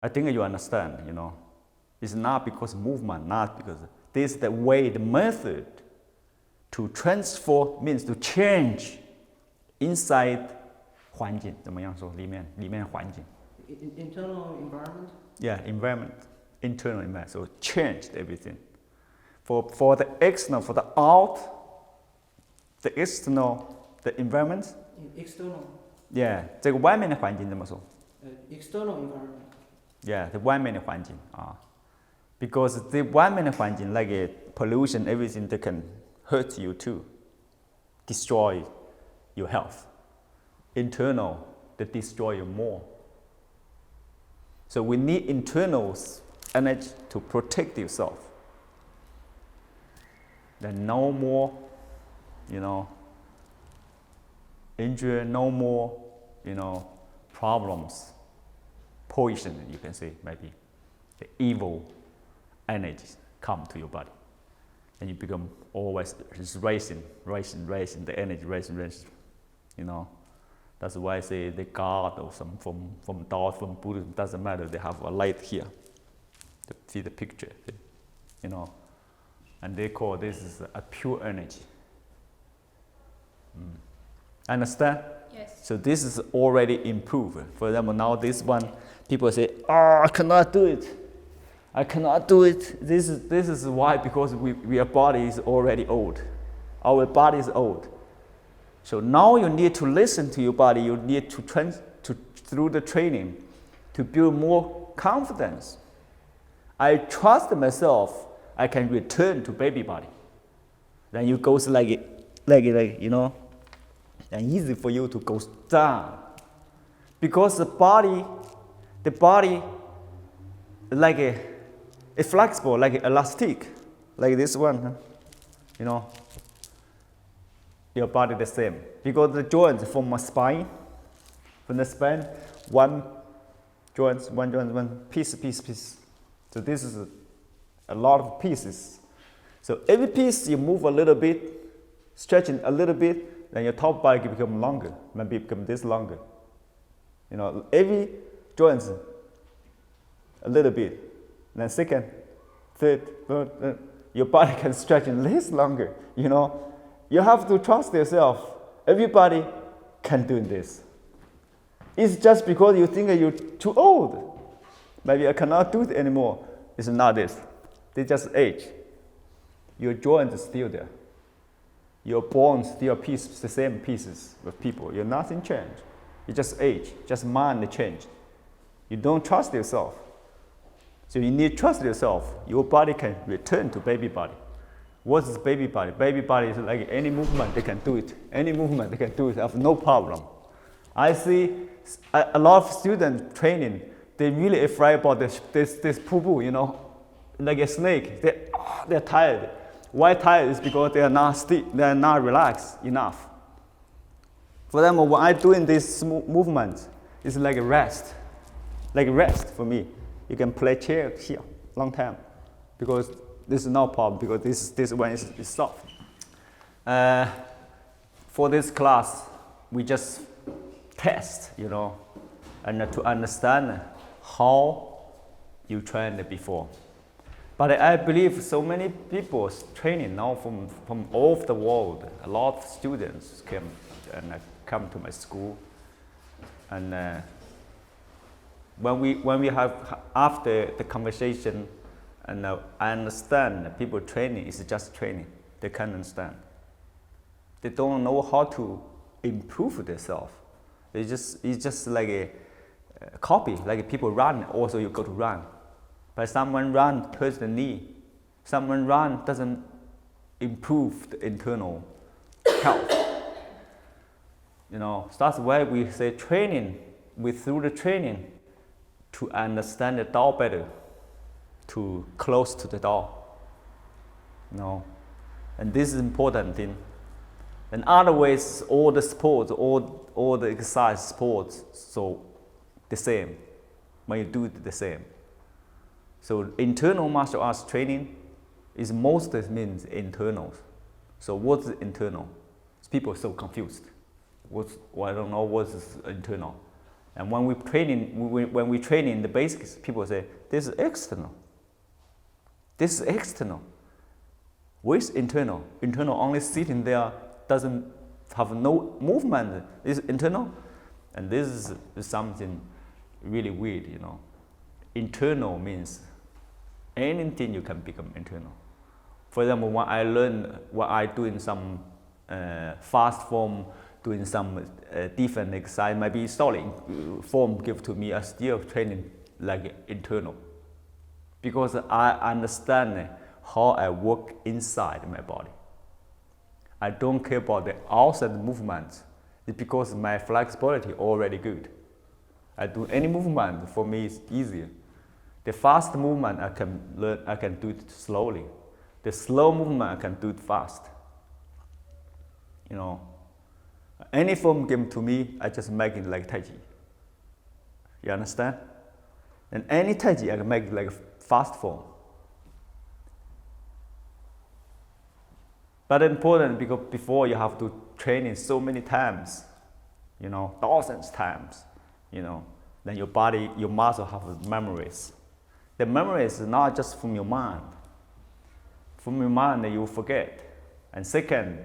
I think you understand, you know. It's not because movement, not because this is the way, the method to transform means to change inside 环境，怎么样说？里面环境。Internal environment. Yeah, environment, internal environment. So changed everything. For the external, for the out, the external, the environment. External. Yeah, 这个外面的环境怎么说？External environment. Yeah, the 外面的环境啊。Because the 外面的环境 like pollution, everything that can hurt you too, destroy your health. Internal, that destroy you more. So we need internal energy to protect yourself. Then no more, you know, injury, no more, you know, problems, poison, you can say, maybe. The evil energies come to your body. And you become always just racing, the energy racing, you know. That's why I say the God or some from Tao, from Buddhism, doesn't matter, they have a light here. To see the picture, you know. And they call this is a pure energy. Understand? Yes. So this is already improved. For example, now this one, people say, oh, I cannot do it. I cannot do it. This is why, because our body is already old. Our body is old. So now you need to listen to your body. You need to through the training to build more confidence. I trust myself. I can return to baby body. Then you go like you know, and easy for you to go down, because the body, like a flexible, like elastic, like this one, you know. Your body the same, because the joints from the spine, one piece. So this is a lot of pieces. So every piece you move a little bit, stretching a little bit, then your top body can become longer, maybe become this longer. You know, every joint a little bit. Then second, third, your body can stretch in this longer, you know. You have to trust yourself. Everybody can do this. It's just because you think you're too old. Maybe I cannot do it anymore. It's not this. They just age. Your joints are still there. Your bones still the same pieces with people. You're nothing changed. You just age. Just mind change. You don't trust yourself. So you need to trust yourself. Your body can return to baby body. What is baby body? Baby body is like any movement they can do it. Any movement they can do it. I have no problem. I see a lot of students training. They're really afraid about this poo-poo, you know, like a snake. They're tired. Why tired? Is because they are not relaxed enough. For them, when I'm doing this movement, it's like a rest. Like a rest for me. You can play chair here long time, because this is no problem, because this one is soft. For this class, we just test, you know, and to understand how you trained before. But I believe so many people training now from all over the world. A lot of students come to my school, and when we have after the conversation, and I understand that people training is just training. They can't understand. They don't know how to improve themselves. It's just like a copy. Like people run, also you go to run. But someone run hurts the knee. Someone run doesn't improve the internal health. You know, so that's why we say training. Through the training to understand the Tao better, to close to the Tao. You know, and this is important thing. And other ways, all the sports, all the exercise sports, so the same. When you do it the same. So internal martial arts training is most means internal. So what's internal? People are so confused. I don't know what is internal. And when we train in the basics, people say, this is external. This is external. With internal. Internal only sitting there, doesn't have no movement. This is internal. And this is something really weird, you know. Internal means anything you can become internal. For example, when I learn, when I doing some fast form, doing some different exercise, maybe solid form give to me, I still training like internal. Because I understand how I work inside my body. I don't care about the outside movements. It's because my flexibility already good. I do any movement, for me it's easier. The fast movement I can learn, I can do it slowly. The slow movement I can do it fast. You know, any form given to me, I just make it like Tai Chi. You understand? And any Tai Chi I can make it like a fast form. But important because before you have to train it so many times, you know, thousands times, you know, then your body, your muscle have memories. The memories is not just from your mind. From your mind you forget. And second,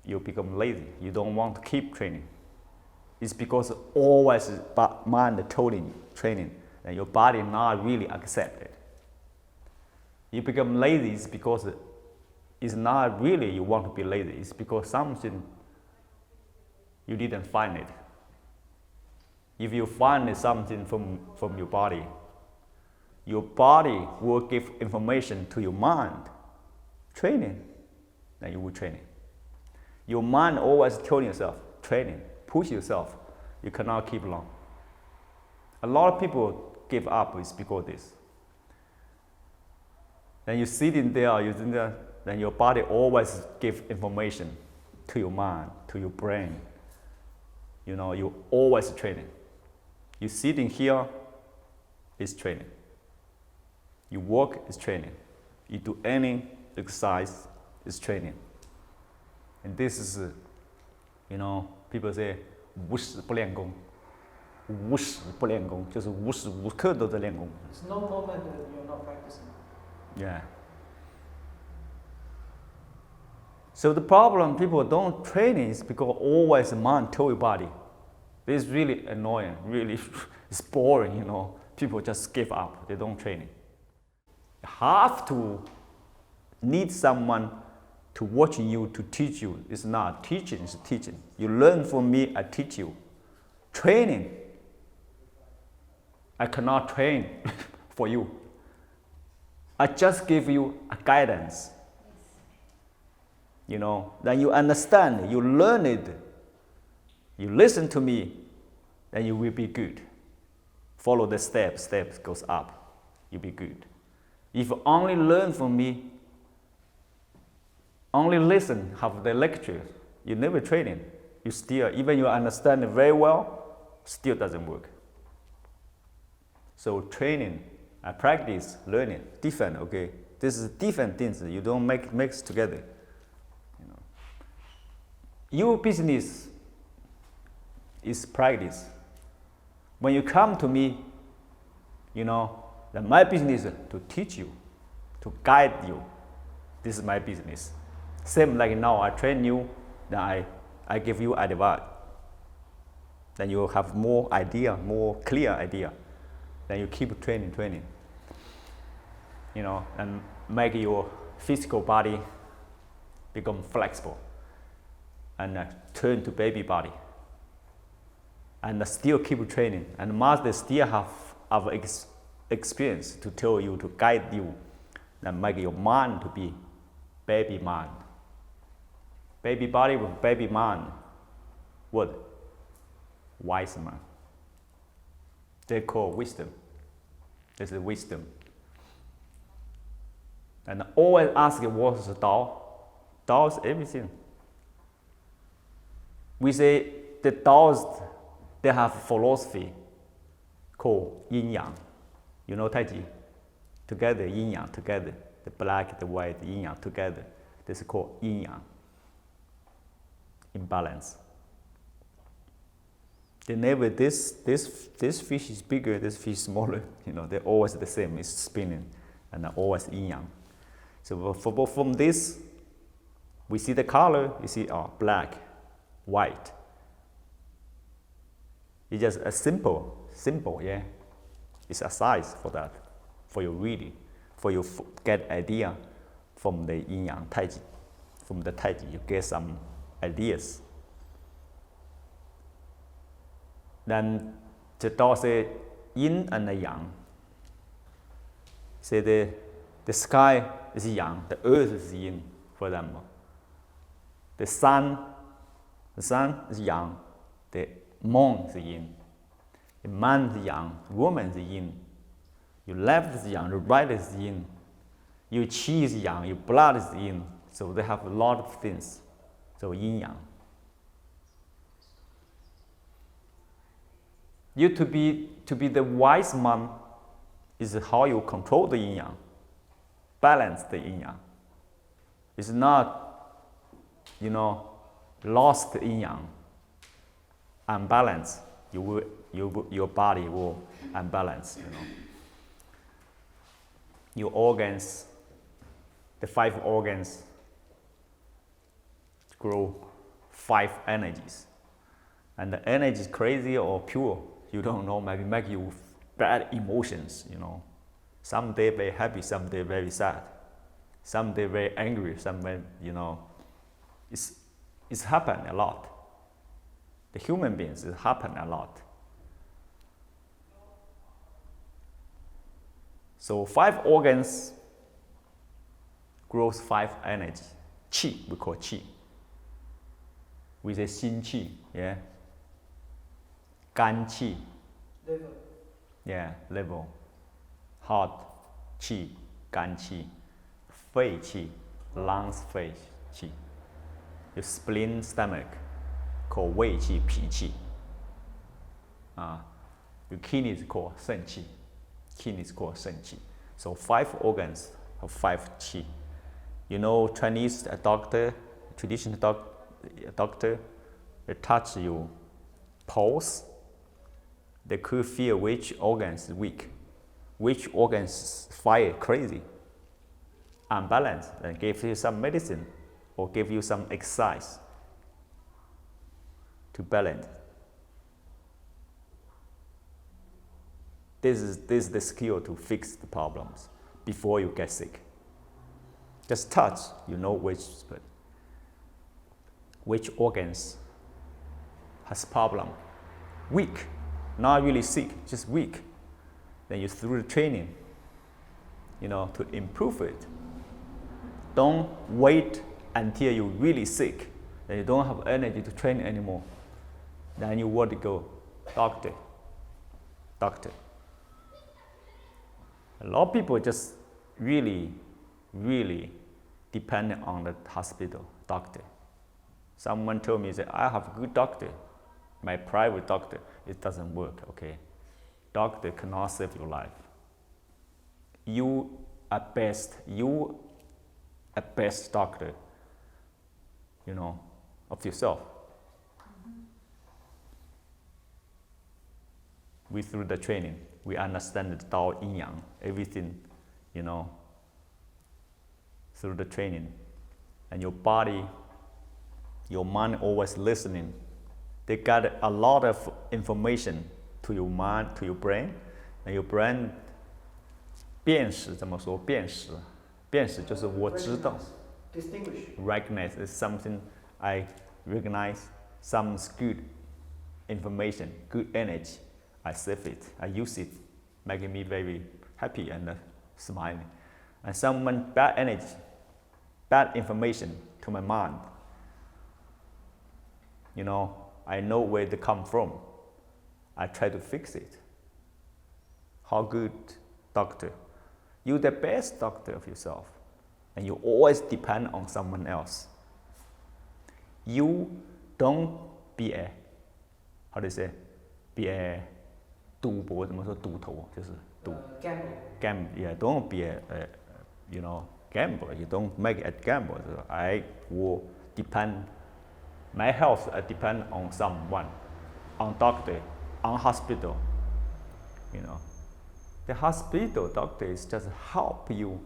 you become lazy. You don't want to keep training. It's because always mind training, and your body not really accept it. You become lazy is because it's not really you want to be lazy. It's because something you didn't find it. If you find something from your body will give information to your mind. Training, then you will train it. Your mind always telling yourself, training, push yourself. You cannot keep long. A lot of people give up is because of this. Then you sitting there, then your body always give information to your mind, to your brain. You know, you always training. You sitting here is training. You walk is training. You do any exercise is training. And this is, you know, people say 无时不练功，无时不练功，就是无时无刻都在练功。There's no moment that you're not practicing. Yeah. So the problem people don't train is because always mind tell your body. This is really annoying, really it's boring, you know. People just give up, they don't train it. You have to need someone to watch you, to teach you. It's not teaching, it's teaching. You learn from me, I teach you. Training, I cannot train for you. I just give you a guidance. You know, then you understand, you learn it, you listen to me, then you will be good. Follow the steps goes up, you'll be good. If you only learn from me, only listen, have the lecture, you never training, you still, even you understand it very well, still doesn't work. So training, practice, learning, different, okay? This is different things, you don't mix together. Your business is practice. When you come to me, you know, then my business is to teach you, to guide you. This is my business. Same like now, I train you, then I give you advice. Then you have more idea, more clear idea. Then you keep training. You know, and make your physical body become flexible. And turn to baby body. And still keep training. And master still have experience to tell you, to guide you, and make your mind to be baby mind. Baby body with baby mind. What? Wise man. They call wisdom. This is wisdom. And always ask what is Tao? Tao is everything. We say the Taoists, they have philosophy called yin yang. You know Tai Chi? Together, yin yang, together. The black, the white, yin yang, together. This is called yin yang. Imbalance. They never this fish is bigger, this fish smaller. You know, they're always the same. It's spinning, and always yin yang. So from this, we see the color. You see, black, white. It's just a simple, yeah. It's a size for that, for you reading, for you get idea from the yin yang taiji. From the taiji, you get some ideas. Then the Tao say yin and the yang. Say the sky is yang, the earth is yin, for example. The sun is yang, the moon is yin. The man is yang, woman is yin. Your left is yang, your right is yin. Your qi is yang, your blood is yin. So they have a lot of things. So yin yang. You to be the wise man is how you control the yin yang, balance the yin yang. It's not, lost yin yang, unbalanced. Your body will unbalance. Your organs, the 5 organs, grow 5 energies, and the energy is crazy or pure. You don't know, maybe make you bad emotions, Some day very happy, some day very sad. Some day very angry, some day, it's happened a lot. The human beings, it happen a lot. So 5 organs grows 5 energy. Qi, we call qi. We say xin qi, yeah. Gan qi. Liver. Yeah, liver. Heart qi, gan qi. Fei qi, lungs fei qi. Your spleen, stomach, called wei qi, pi qi. Your kidney is called shen qi. Kidney is called shen qi. So 5 organs have 5 qi. Chinese doctor, traditional doctor, they touch your pulse. They could feel which organs is weak, which organs fire crazy, unbalanced, and give you some medicine or give you some exercise to balance. This is the skill to fix the problems before you get sick. Just touch, which organs has problem. Weak, not really sick, just weak. Then you through the training, to improve it. Don't wait until you're really sick, then you don't have energy to train anymore. Then you want to go, doctor. A lot of people just really depend on the hospital, doctor. Someone told me that I have a good doctor, my private doctor. It doesn't work, okay? Doctor cannot save your life. You are a best doctor, of yourself. We through the training, we understand the Tao Yin Yang, everything, through the training. And your body, your mind always listening. They got a lot of information to your mind, to your brain, and your brain 辨识怎么说？辨识就是我知道。Distinguish. Recognize is something I recognize. Some good information, good energy. I save it. I use it, making me very happy and smiling. And some bad energy, bad information to my mind. I know where they come from. I try to fix it. How good doctor? You're the best doctor of yourself, and you always depend on someone else. You don't be a, how do you say? Be a 赌博怎么说？赌头就是赌。Gamble. Yeah, don't be a gambler. You don't make it a gamble. So I will depend. My health depend on someone. on doctor, on hospital. You know, the hospital doctor is just help you.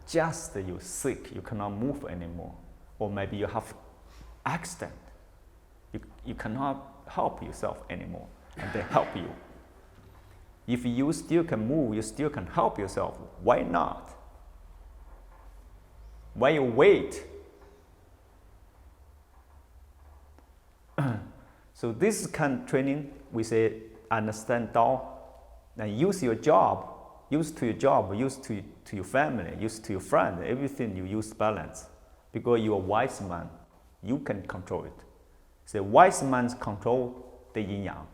Just you're sick, you cannot move anymore, or maybe you have accident. You cannot help yourself anymore, and they help you. If you still can move, you still can help yourself. Why not? Why you wait? So this kind of training, we say, understand Tao, and use your job, use to your job, use to your family, use to your friend, everything you use balance. Because you're a wise man, you can control it. So wise man control the yin yang.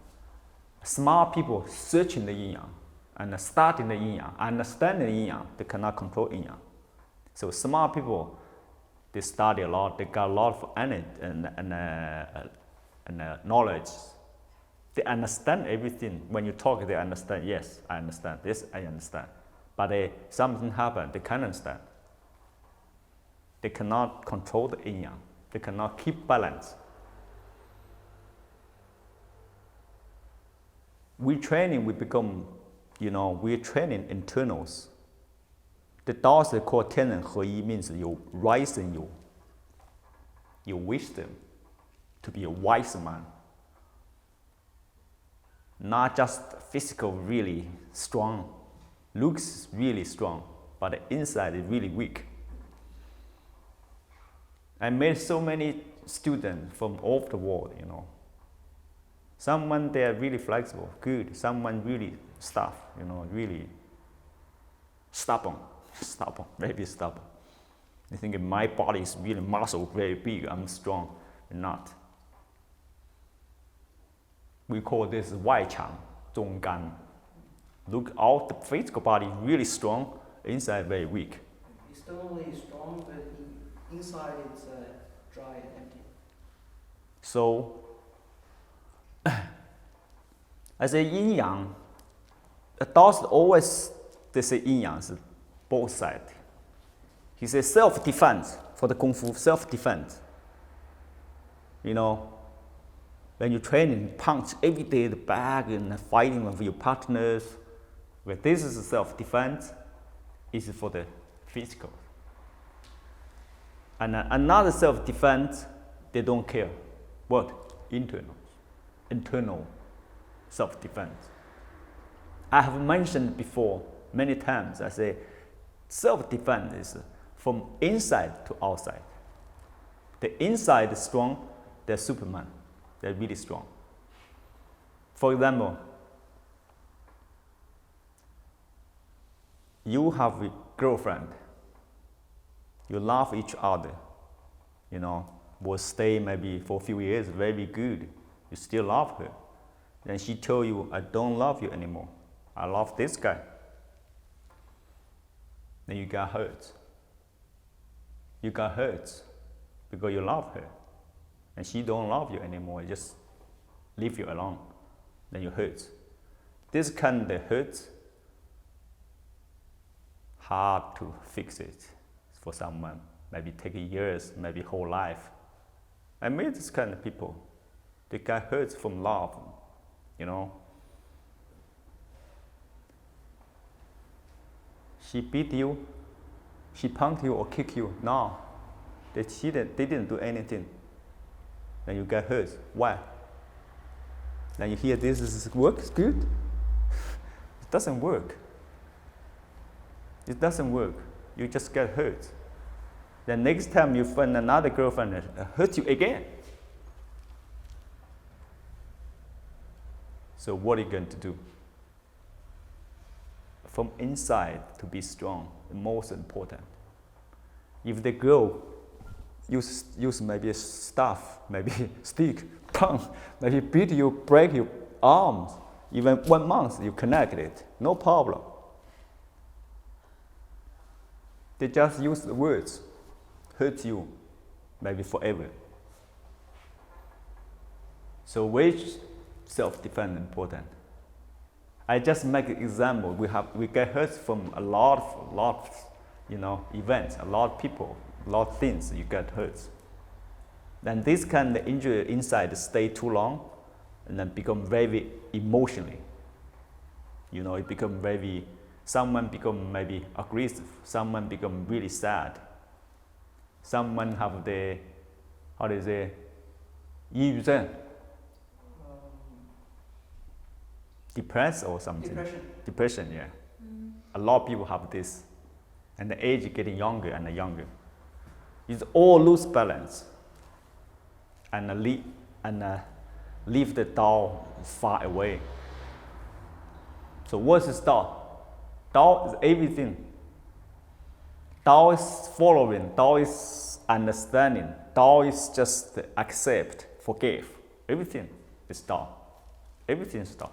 Smart people searching the yin yang, and studying the yin yang, understanding the yin yang, they cannot control yin yang. So smart people, they study a lot, they got a lot of energy and knowledge. They understand everything. When you talk, they understand. Yes, I understand. This I understand. But something happened, they can't understand. They cannot control the yin yang. They cannot keep balance. We training, we become, we're training internals. The Taoists they call 天人合一 means you rise in you, your wisdom, to be a wise man. Not just physical really strong, looks really strong, but the inside is really weak. I met so many students from all over the world, Someone they are really flexible, good. Someone really tough, really stubborn, very stubborn. I think my body is really muscle, very big, I'm strong, not. We call this 外强中干. Look out, the physical body really strong, inside very weak. Externally strong, but inside it's dry and empty. So, I say yin yang. The Taoists always they say yin yang is both sides. He says self-defense for the kung fu, self-defense. When you train and punch every day the bag and fighting with your partners, but this is self-defense, is for the physical. And another self-defense, they don't care. What? Internal self-defense. I have mentioned before many times, I say self-defense is from inside to outside. The inside is strong, they're Superman. They're really strong. For example, you have a girlfriend. You love each other. Will stay maybe for a few years, very good. You still love her. Then she told you, I don't love you anymore. I love this guy. Then you got hurt. You got hurt because you love her. And she don't love you anymore, just leave you alone. Then you hurt. This kind of hurt, hard to fix it for someone. Maybe take years, maybe whole life. I met this kind of people. They got hurt from love, She beat you, she punked you or kicked you. No, they didn't do anything. Then you get hurt. Why? Then you hear this works good. It doesn't work. It doesn't work. You just get hurt. Then next time you find another girlfriend that hurt you again. So what are you going to do? From inside to be strong, the most important. If the girl use maybe stuff, maybe stick, punch, maybe beat you, break your arms, even 1 month you connect it, no problem. They just use the words, hurt you, maybe forever. So which self-defense important? I just make an example. We get hurt from a lot of events, a lot of people, a lot of things you get hurt. Then this kind of injury inside stay too long, and then become very emotionally. You know, it become very, someone become maybe aggressive, someone become really sad, someone have the, how do you say, 𝐒𝐬𝐳, depressed or something. Depression, yeah. A lot of people have this, and the age is getting younger and younger. It's all lose balance, and leave the Tao far away. So what is Tao? Tao is everything. Tao is following, Tao is understanding, Tao is just accept, forgive. Everything is Tao. Everything is Tao.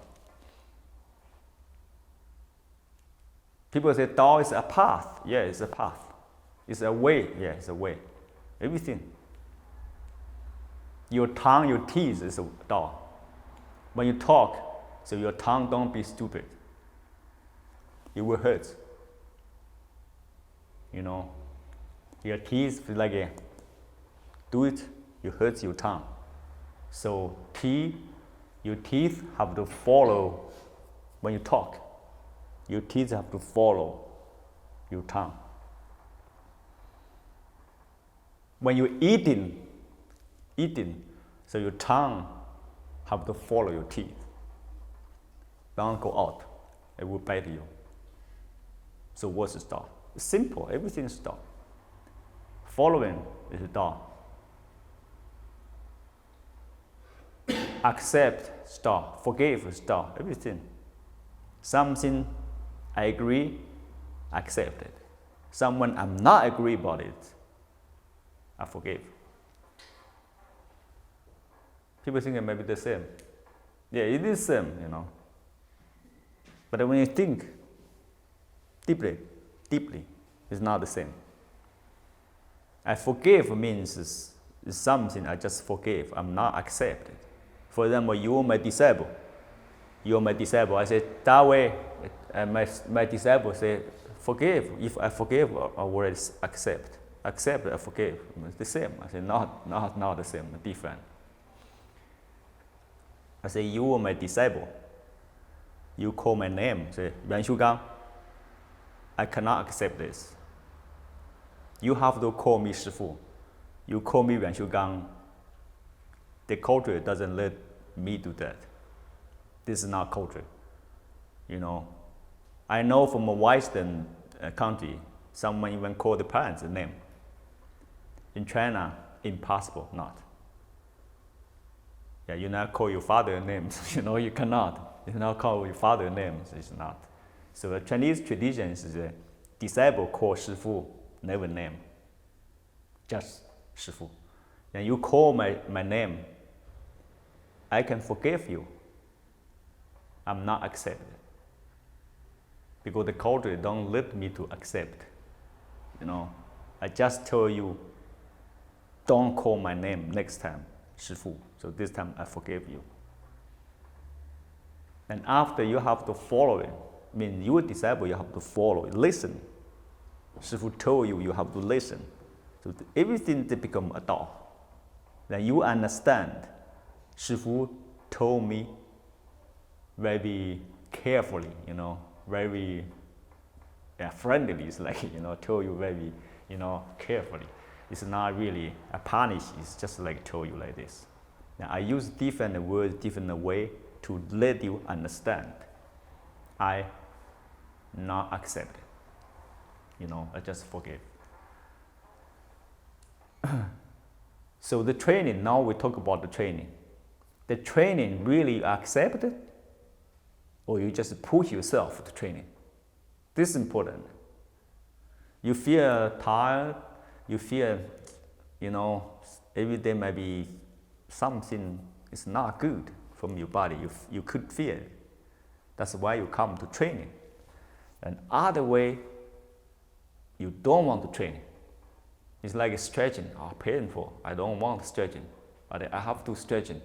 People say Tao is a path. Yeah, it's a path. It's a way. Yeah, it's a way. Everything. Your tongue, your teeth is a Tao. When you talk, so your tongue don't be stupid. It will hurt. You know, your teeth feel like do it, you hurt your tongue. So your teeth have to follow when you talk. Your teeth have to follow your tongue. When you're eating, so your tongue have to follow your teeth. Don't go out, it will bite you. So what's the Tao? It's simple, everything is Tao. Following is Tao. Accept is Tao, forgive is Tao, everything. Something I agree, accept it. Someone I'm not agree about it, I forgive. People think it may be the same. Yeah, it is same, you know. But when you think deeply, it's not the same. I forgive means is something I just forgive, I'm not accept it. For example, you are my disciple. You are my disciple. I say, that way, my disciple say, forgive. If I forgive, I will accept. Accept, I forgive. It's the same. I say, not the same, different. I say, you are my disciple. You call my name, say, 𝐸𝐸 I cannot accept this. You have to call me 师父. You call me 𝐸𝐸 The culture doesn't let me do that. This is not culture. You know, I know from a Western country, someone even call the parents a name. In China, impossible, not. Yeah, you not call your father names. You know, you cannot. You not call your father names. It's not. So the Chinese tradition is the disciple call 师父, never name, just 师父. And you call my name, I can forgive you. I'm not accepted. Because the culture don't let me to accept. You know, I just tell you, don't call my name next time, 师父. So this time I forgive you. And after you have to follow it, mean your disciple, you have to follow it, listen. 师父 told you, you have to listen. So everything they become a Tao. Then you understand. 师父 told me very carefully, you know, very friendly. It's like, you know, tell you very, you know, carefully. It's not really a punish. It's just like tell you like this. Now I use different words, different way to let you understand. I not accept it. You know, I just forgive. So the training, now we talk about the training. The training really accept it, or you just push yourself to training. This is important. You feel tired, you feel, you know, every day maybe something is not good from your body. You could feel it. That's why you come to training. And other way, you don't want to train. It's like stretching, painful. I don't want stretching, but I have to stretching.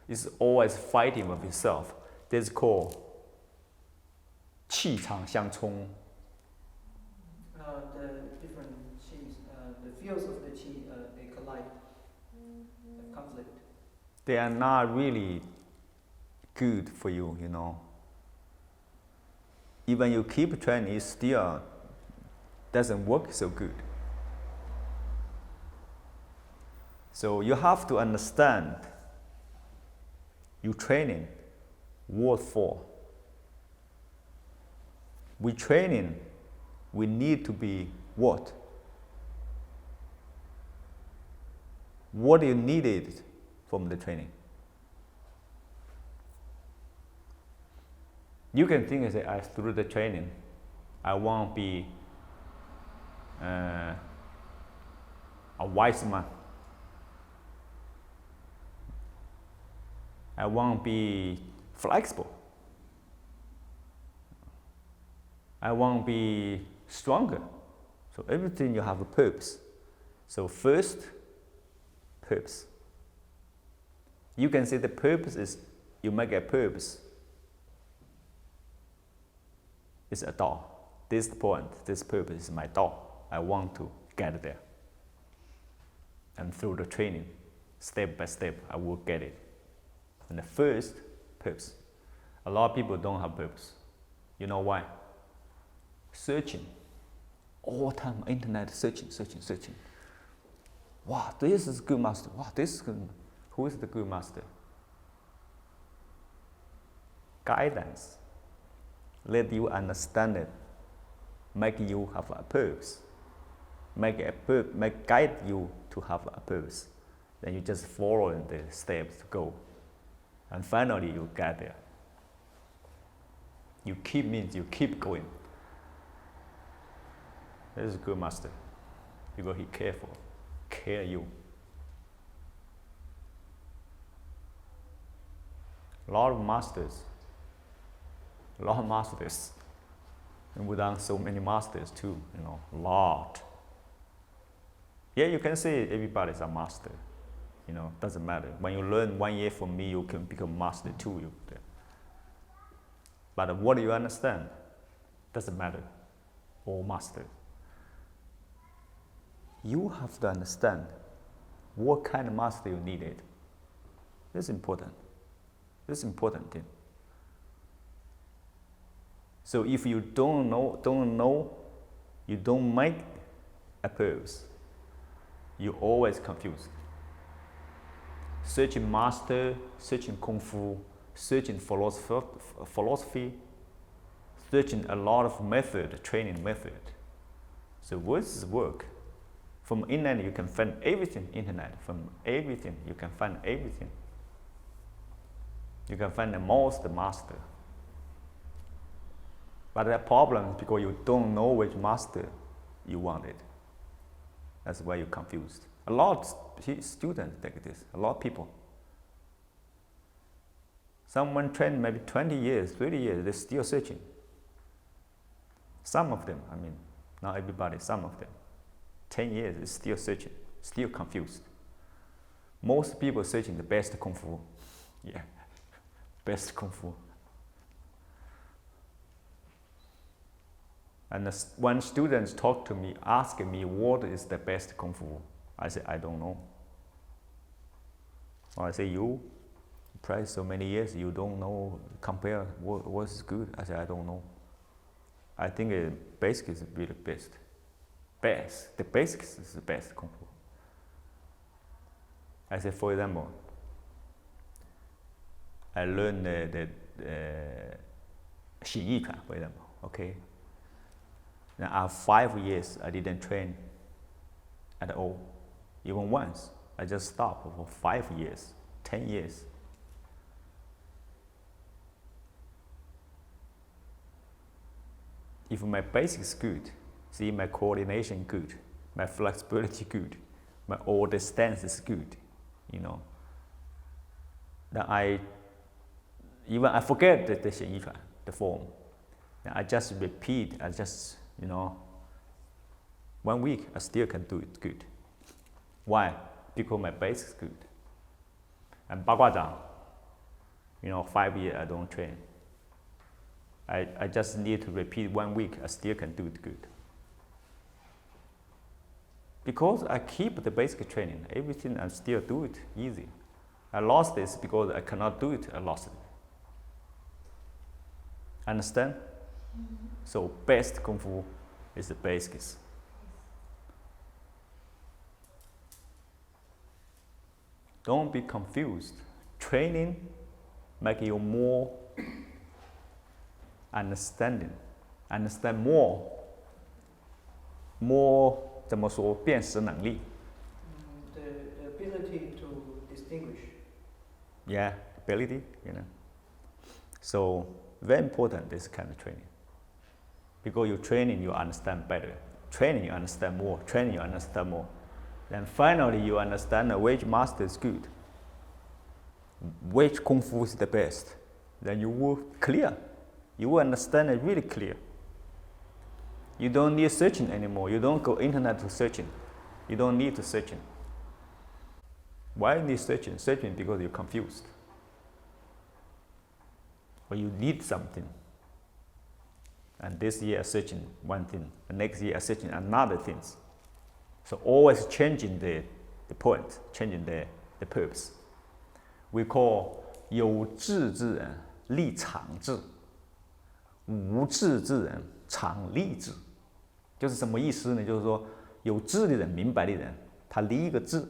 It's always fighting with yourself. This is called 气场相冲. The different qis, the fields of the qi, they collide, conflict. They are not really good for you, you know. Even you keep training, it still doesn't work so good. So you have to understand you training what for. We training, we need to be what? What you needed from the training. You can think and say, through the training, I want to be a wise man. I want to be flexible. I want to be stronger. So everything you have a purpose. So first, purpose. You can say the purpose is, you make a purpose. It's a door. This point, this purpose is my door. I want to get there. And through the training, step by step, I will get it. And the first, purpose. A lot of people don't have purpose. You know why? Searching. All the time, internet, searching. Wow, this is good master. Wow, this is good. Who is the good master? Guidance. Let you understand it. Make you have a purpose. Make guide you to have a purpose. Then you just follow the steps to go. And finally you get there. You keep means you keep going. This is a good master. Because he careful, care you. A lot of masters. And we've done so many masters too, you know, a lot. Yeah, you can say everybody's a master. You know, doesn't matter. When you learn 1 year from me, you can become master too. But what do you understand? Doesn't matter. All master. You have to understand what kind of master you needed. This is important. This is important thing. So if you don't know, you don't make a purpose, you're always confused. Searching master, searching kung fu, searching philosophy, searching a lot of method, training method. So what is work? From internet you can find everything. Internet, from everything you can find everything. You can find the most master. But the problem is because you don't know which master you wanted. That's why you're confused. A lot of students like this, a lot of people. Someone trained maybe 20 years, 30 years, they're still searching. Some of them, I mean, not everybody, some of them. 10 years is still searching, still confused. Most people searching the best kung fu. Yeah, best kung fu. And when students talk to me, asking me what is the best kung fu, I say, I don't know. Or I say, you practice so many years, you don't know, compare what is good. I say, I don't know. I think basic is really best. The basics is the best kung fu. I say, for example, I learned the 𝐸𝐸𝐿, for example, okay? Now after 5 years, I didn't train at all, even once. I just stopped for 5 years, 10 years. If my basics good, see my coordination good, my flexibility good, my all the stance is good, you know. Then I forget the 𝐸𝐸𝐿, the form. Then I just repeat, you know, 1 week I still can do it good. Why? Because my base is good. And 八卦掌, you know, 5 years I don't train. I just need to repeat 1 week, I still can do it good. Because I keep the basic training, everything I still do it easy. I lost this because I cannot do it, I lost it. Understand? So best Kung Fu is the basics. Don't be confused. Training make you more understand more 怎么说辨识能力 The ability to distinguish. Yeah, ability, you know. So very important this kind of training. Because you training, you understand better. Training, you understand more. Training, you understand more. Then finally, you understand which master is good, which Kung Fu is the best. Then you will clear. You will understand it really clear. You don't need searching anymore. You don't go internet to searching. You don't need to searching. Why you need searching? Searching because you're confused. Or you need something. And this year searching one thing. The next year searching another things. So always changing the point, changing the purpose. We call 有志之人立长志，无志之人常立志。就是什么意思呢？就是说有志的人、明白的人，他立一个志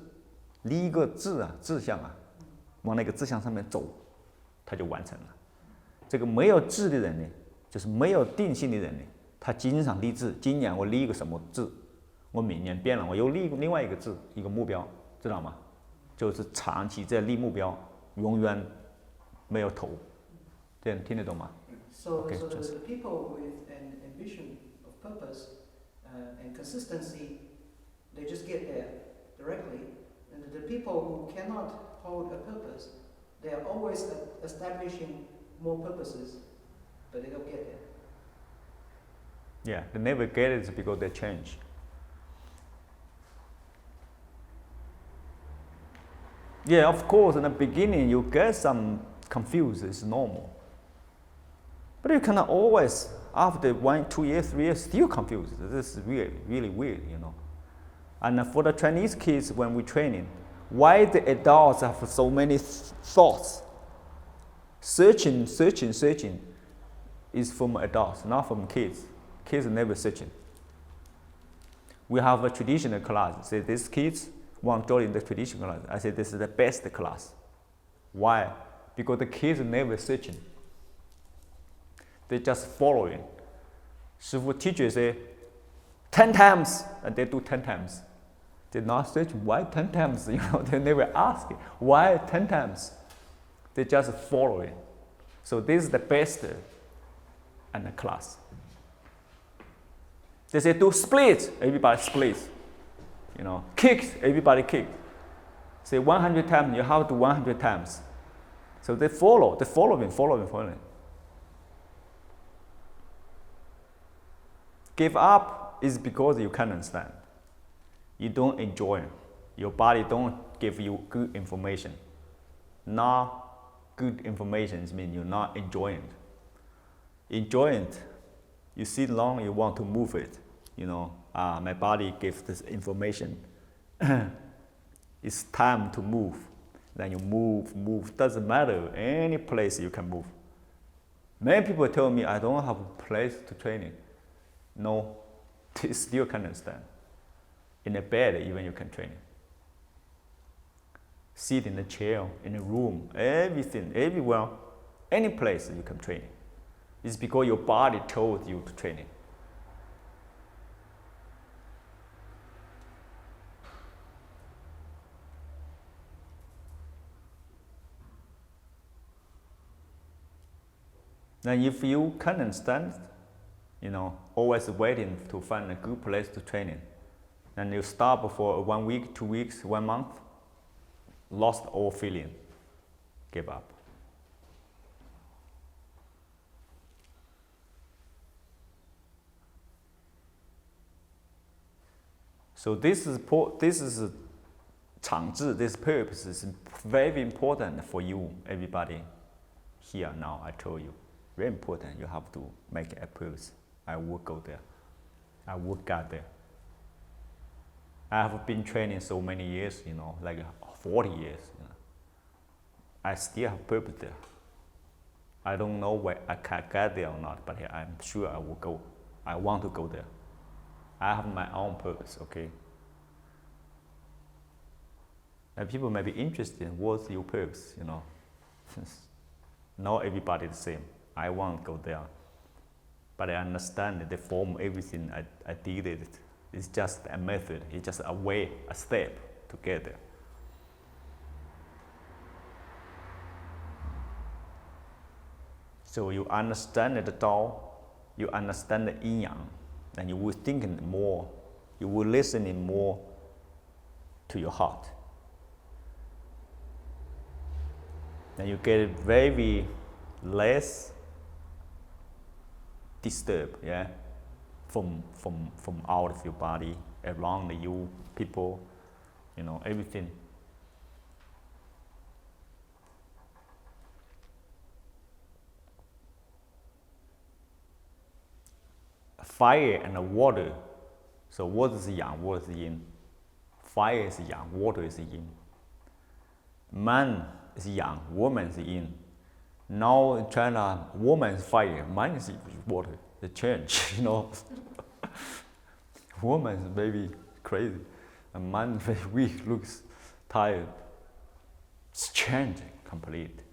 志向啊，往那个志向上面走，他就完成了。这个没有志的人呢，就是没有定性的人呢，他经常立志，今年我立一个什么志，我明年变了，我又立另外一个志，一个目标，知道吗？就是长期在立目标，永远没有头。这样听得懂吗？ So, Okay, so the just- people with an ambition of purpose and consistency, they just get there directly. And the people who cannot hold a purpose, they are always establishing more purposes, but they don't get there. Yeah, they never get it because they change. Yeah, of course, in the beginning you get some confused, it's normal. But you cannot always, after 1, 2 years, 3 years, still confused. This is really, really weird, you know. And for the Chinese kids, when we training, why the adults have so many thoughts? Searching is from adults, not from kids. Kids are never searching. We have a traditional class. Say these kids want to join the traditional class. I say this is the best class. Why? Because the kids are never searching. They just following. Shifu teacher say 10 times, and they do 10 times. They not searching why 10 times. You know, they never ask why 10 times. They just following. So this is the best and the class. They say do split, everybody splits. You know, kick, everybody kick. Say 100 times, you have to 100 times. So they follow, following. Give up is because you can't understand. You don't enjoy it. Your body don't give you good information. Not good information means you're not enjoying it. Enjoying it, you sit long, you want to move it. You know, my body gives this information. It's time to move. Then you move. Doesn't matter, any place you can move. Many people tell me, I don't have a place to train in. No, they still can understand. In a bed, even you can train it. Sit in a chair, in a room, everything, everywhere, any place you can train it. It's because your body told you to train it. Then if you can understand, you know, always waiting to find a good place to train in. Then you stop for 1 week, 2 weeks, 1 month, lost all feeling, give up. So this is 长志, this purpose is very important for you, everybody here now, I told you. Very important, you have to make a purpose. I will go there. I will get there. I have been training so many years, you know, like 40 years. You know. I still have purpose there. I don't know where I can get there or not, but I'm sure I will go. I want to go there. I have my own purpose, okay? And people may be interested in what's your purpose, you know. Not everybody the same. I want to go there. But I understand that the form, everything I did it. It's just a method. It's just a way, a step to get there. So you understand the Tao, you understand the yin yang, and you will think more, you will listen more to your heart. And you get very less disturbed, yeah, from out of your body, around you, people, you know, everything. Fire and water. So what is yang? What is yin? Fire is yang, water is yin. Man is yang, woman is yin. Now in China, woman is fire, man is water. The change, you know. Woman is maybe crazy, and man very weak, looks tired. It's changing completely.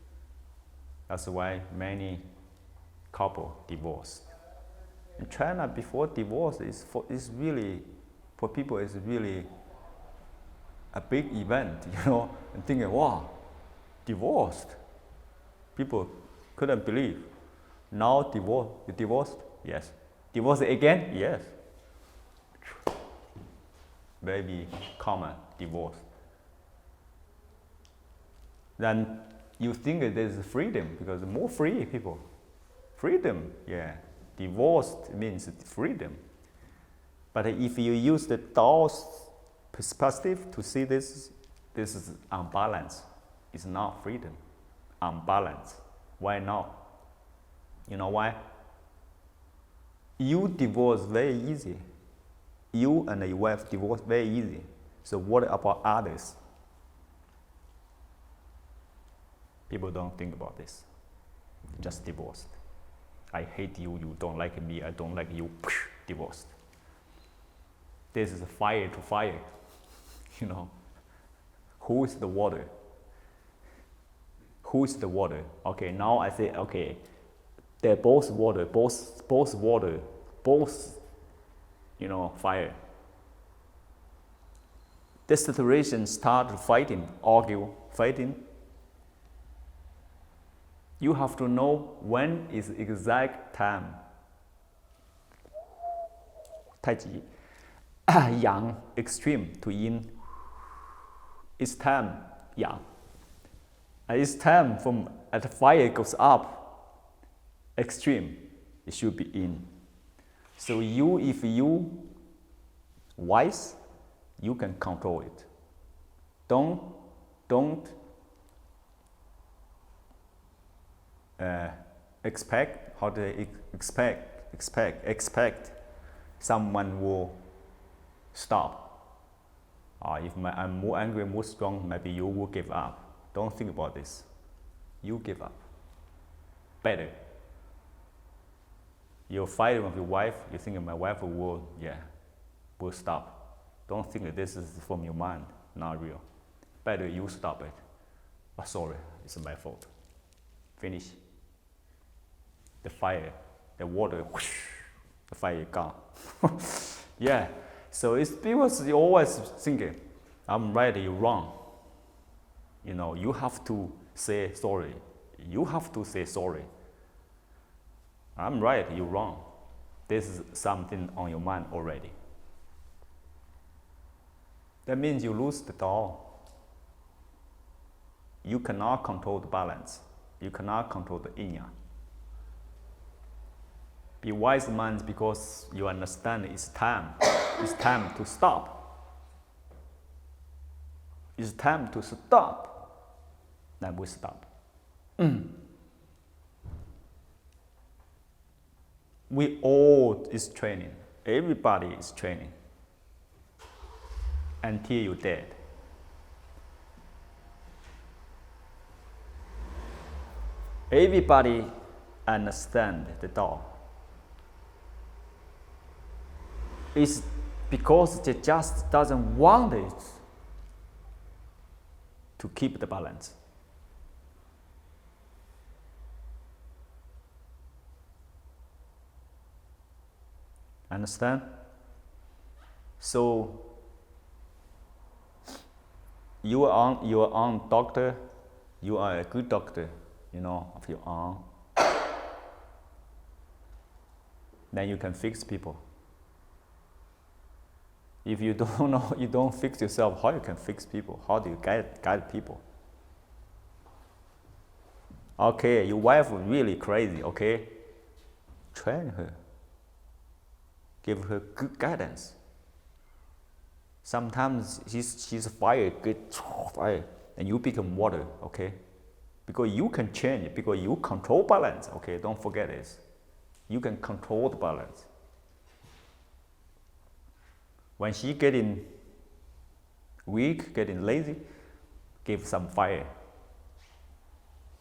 That's why many couples divorced. In China, before divorce is really, for people, it's really a big event, you know, and thinking, wow, divorced. People couldn't believe. Now divorce, you divorced? Yes. Divorce again? Yes. Very common, divorce. Then you think that there's freedom, because more free people. Freedom, yeah. Divorced means freedom. But if you use the Tao's perspective to see this is unbalanced. It's not freedom, unbalanced. Why not? You know why? You divorce very easy. You and your wife divorce very easy. So what about others? People don't think about this. Just divorced. I hate you, you don't like me, I don't like you, divorced. This is fire to fire, you know. Who is the water? Who is the water? Okay, now I say, okay, they're both water, both water, both, you know, fire. This situation start fighting, argue, fighting. You have to know when is exact time. Tai Chi, yang extreme to yin. It's time yang. And it's time from at the fire goes up, extreme. It should be yin. So you, if you wise, you can control it. Don't expect, how do they expect someone will stop. If I'm more angry, more strong, maybe you will give up. Don't think about this. You give up. Better. You're fighting with your wife, you think my wife will stop. Don't think that this is from your mind, not real. Better you stop it. Oh, sorry, it's my fault. Finish. The fire, the water, whoosh, the fire gone. Yeah, so it's because you always thinking, I'm right, you're wrong. You know, you have to say sorry. You have to say sorry. I'm right, you're wrong. This is something on your mind already. That means you lose the Tao. You cannot control the balance. You cannot control the yin yang. Be wise man because you understand it's time. It's time to stop. It's time to stop. Then we stop. We all is training. Everybody is training. Until you're dead. Everybody understand the Tao. It's because they just doesn't want it to keep the balance. Understand? So you are your own doctor, you are a good doctor, you know, of your own. Then you can fix people. If you don't know, you don't fix yourself, how you can fix people? How do you guide people? Okay, your wife is really crazy, okay? Train her. Give her good guidance. Sometimes she's fire, good fire, and you become water, okay? Because you can change it, because you control balance, okay? Don't forget this. You can control the balance. When she getting weak, getting lazy, give some fire.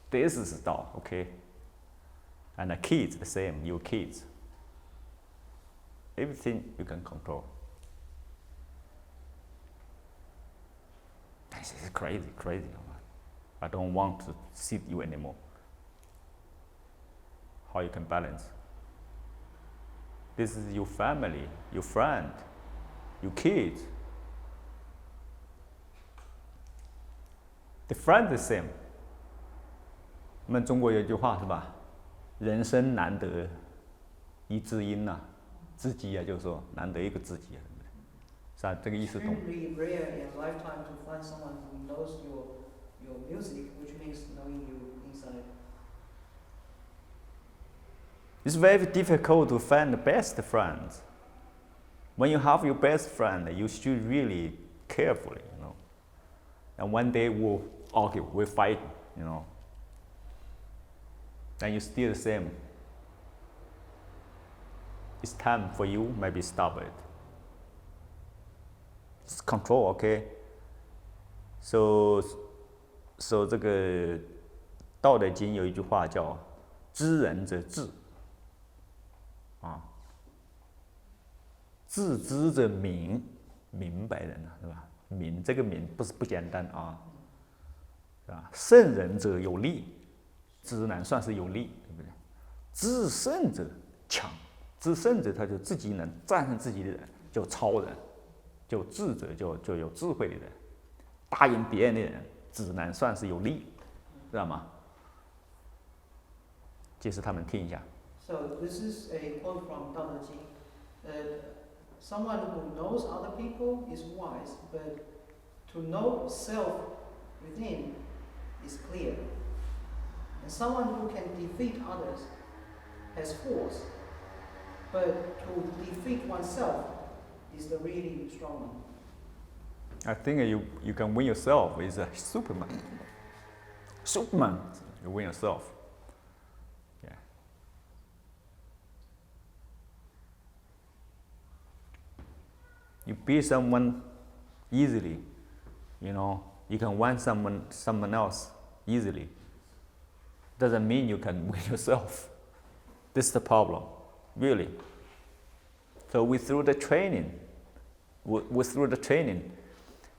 This is Tao, okay? And the kids, the same, your kids. Everything you can control. This is crazy, crazy. I don't want to see you anymore. How you can balance? This is your family, your friend, your kids. The friend the same. 我们中国有一句话是吧？人生难得一知音呐，知己啊，就是说难得一个知己啊，对不对？是啊，这个意思懂。 Extremely rare in a lifetime to find someone who knows your music, which means knowing you inside. It's very difficult to find the best friends. When you have your best friend, you should really carefully, you know. And one day we'll argue, we'll fight, you know. Then you still the same. It's time for you, maybe stop it. It's control, okay? So 这个《道德经》有一句话叫“知人者智”，啊，自知者明，明白人啊，是吧？明这个明不简单啊，是吧？胜人者有力，知难算是有力，对不对？知胜者强，知胜者他就自己能战胜自己的人，就超人；就智者就有智慧的人，答应别人的人，只能算是有力，知道吗？解释他们听一下。 So this is a quote from Dao De Jing. Someone who knows other people is wise, but to know self within is clear. And someone who can defeat others has force, but to defeat oneself is the really strong one. I think you can win yourself is a Superman. Superman, you win yourself. Yeah. You beat someone easily, you know. You can win someone else easily. Doesn't mean you can win yourself. This is the problem, really. So through the training,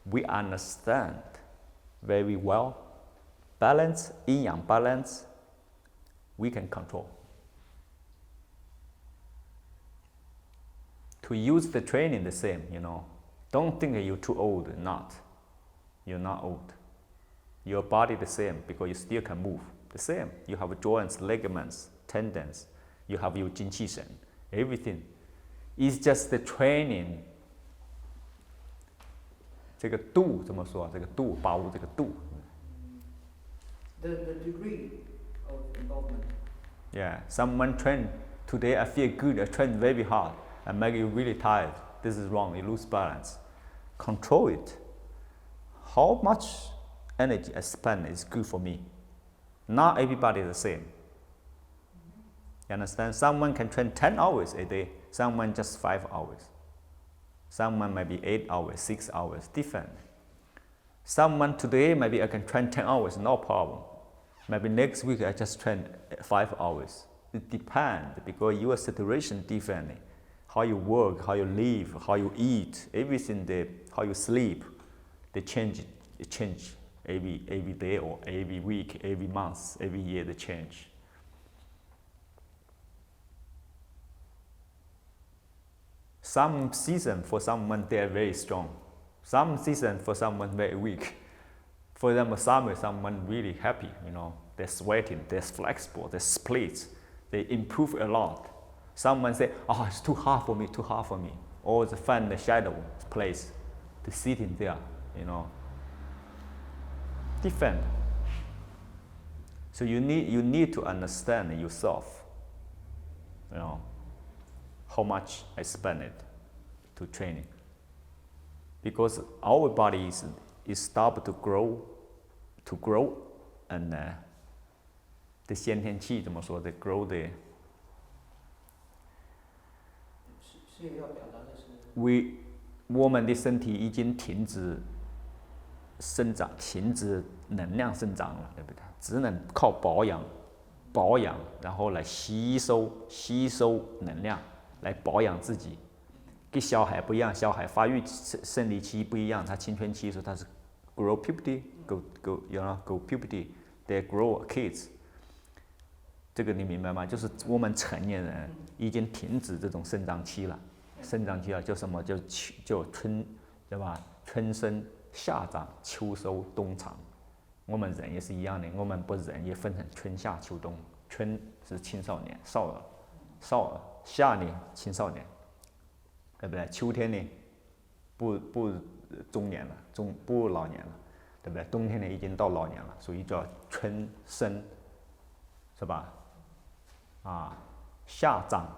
we understand very well balance, yin-yang balance, we can control. To use the training the same, you know. Don't think you're too old, not. You're not old. Your body the same because you still can move. The same. You have joints, ligaments, tendons. You have your 𝐤𝐞𝐶, everything. It's just the training. 这个度怎么说？这个度，把握这个度。The degree of involvement. Yeah, someone train today. I feel good. I train very hard. I make you really tired. This is wrong. You lose balance. Control it. How much energy I spend is good for me. Not everybody is the same. You understand? Someone can train 10 hours a day. Someone just 5 hours. Someone maybe 8 hours, 6 hours, different. Someone today, maybe I can train 10 hours, no problem. Maybe next week I just train 5 hours. It depends because your situation different. How you work, how you live, how you eat, everything, how you sleep, they change. It change every day or every week, every month, every year. They change. Some season for someone they are very strong. Some season for someone very weak. For example, summer, someone really happy. They're sweating, they're flexible, they split, they improve a lot. Someone say, "Oh, it's too hard for me, too hard for me." Or they find the shadow place, to sit in there. Different. So you need to understand yourself. How much I spend it to training. Because our body is start to grow, and the 先天气怎么说的 grow the 是要表达的是 我们的身体已经停止生长，停止能量生长了，对不对？只能靠保养，然后来吸收能量，来保养自己。跟小孩不一样，小孩发育生理期不一样，他青春期的时候他是 grow puberty，go puberty， they grow kids。这个你明白吗？就是我们成年人已经停止这种生长期了，叫什么？叫春，对吧？春生、夏长、秋收、冬藏。我们人也是一样的，我们不人也分成春夏秋冬。春是青少年、少儿；夏呢青少年，对不对？秋天呢不中年了，不老年了，对不对？冬天呢已经到老年了，所以叫春生，是吧？夏长，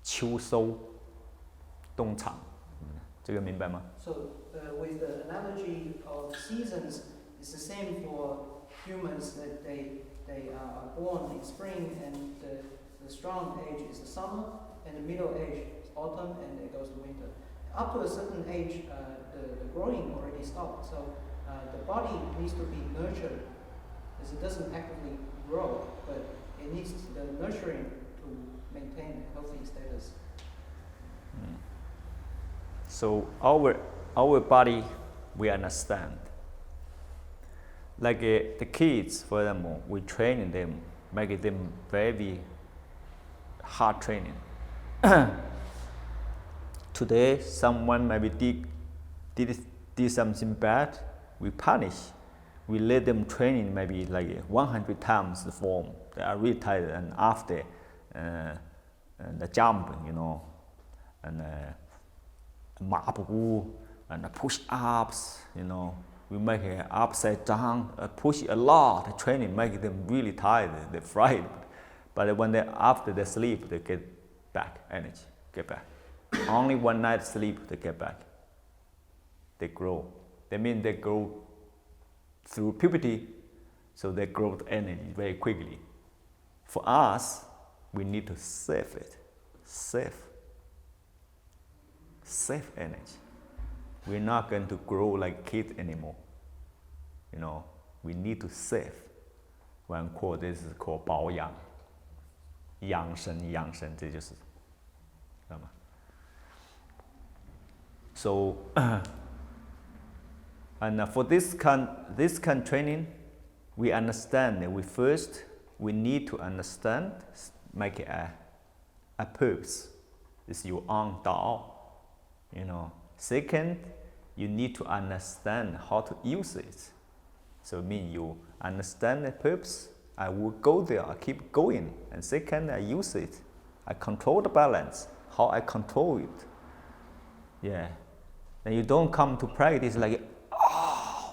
秋收，冬藏，这个明白吗？ So with the analogy of seasons, it's the same for humans that they are born in spring, and the strong age is the summer, and the middle age is autumn, and it goes to winter. Up to a certain age, the growing already stopped. So the body needs to be nurtured, as it doesn't actively grow, but it needs the nurturing to maintain a healthy status. So our body, we understand. Like the kids, for example, we train them, make them very hard training. Today, someone maybe did something bad, we punish. We let them training maybe like 100 times the form. They are really tired, and after the jump, and marble and push-ups, we make it upside down, push a lot. Training make them really tired. They're fried, but when after they sleep, they get back energy, get back. Only one night sleep, they get back. They grow. That means they grow through puberty, so they grow energy very quickly. For us, we need to save it, save energy. We're not going to grow like kids anymore. We need to save. One quote, this is called 保养，养生，这就是，知道吗？ So, and for this kind training, we understand that we need to understand, make it a purpose. It's your own Dao. Second, you need to understand how to use it. So it means you understand the purpose, I will go there, I keep going. And second, I use it. I control the balance, how I control it. Yeah. And you don't come to practice like,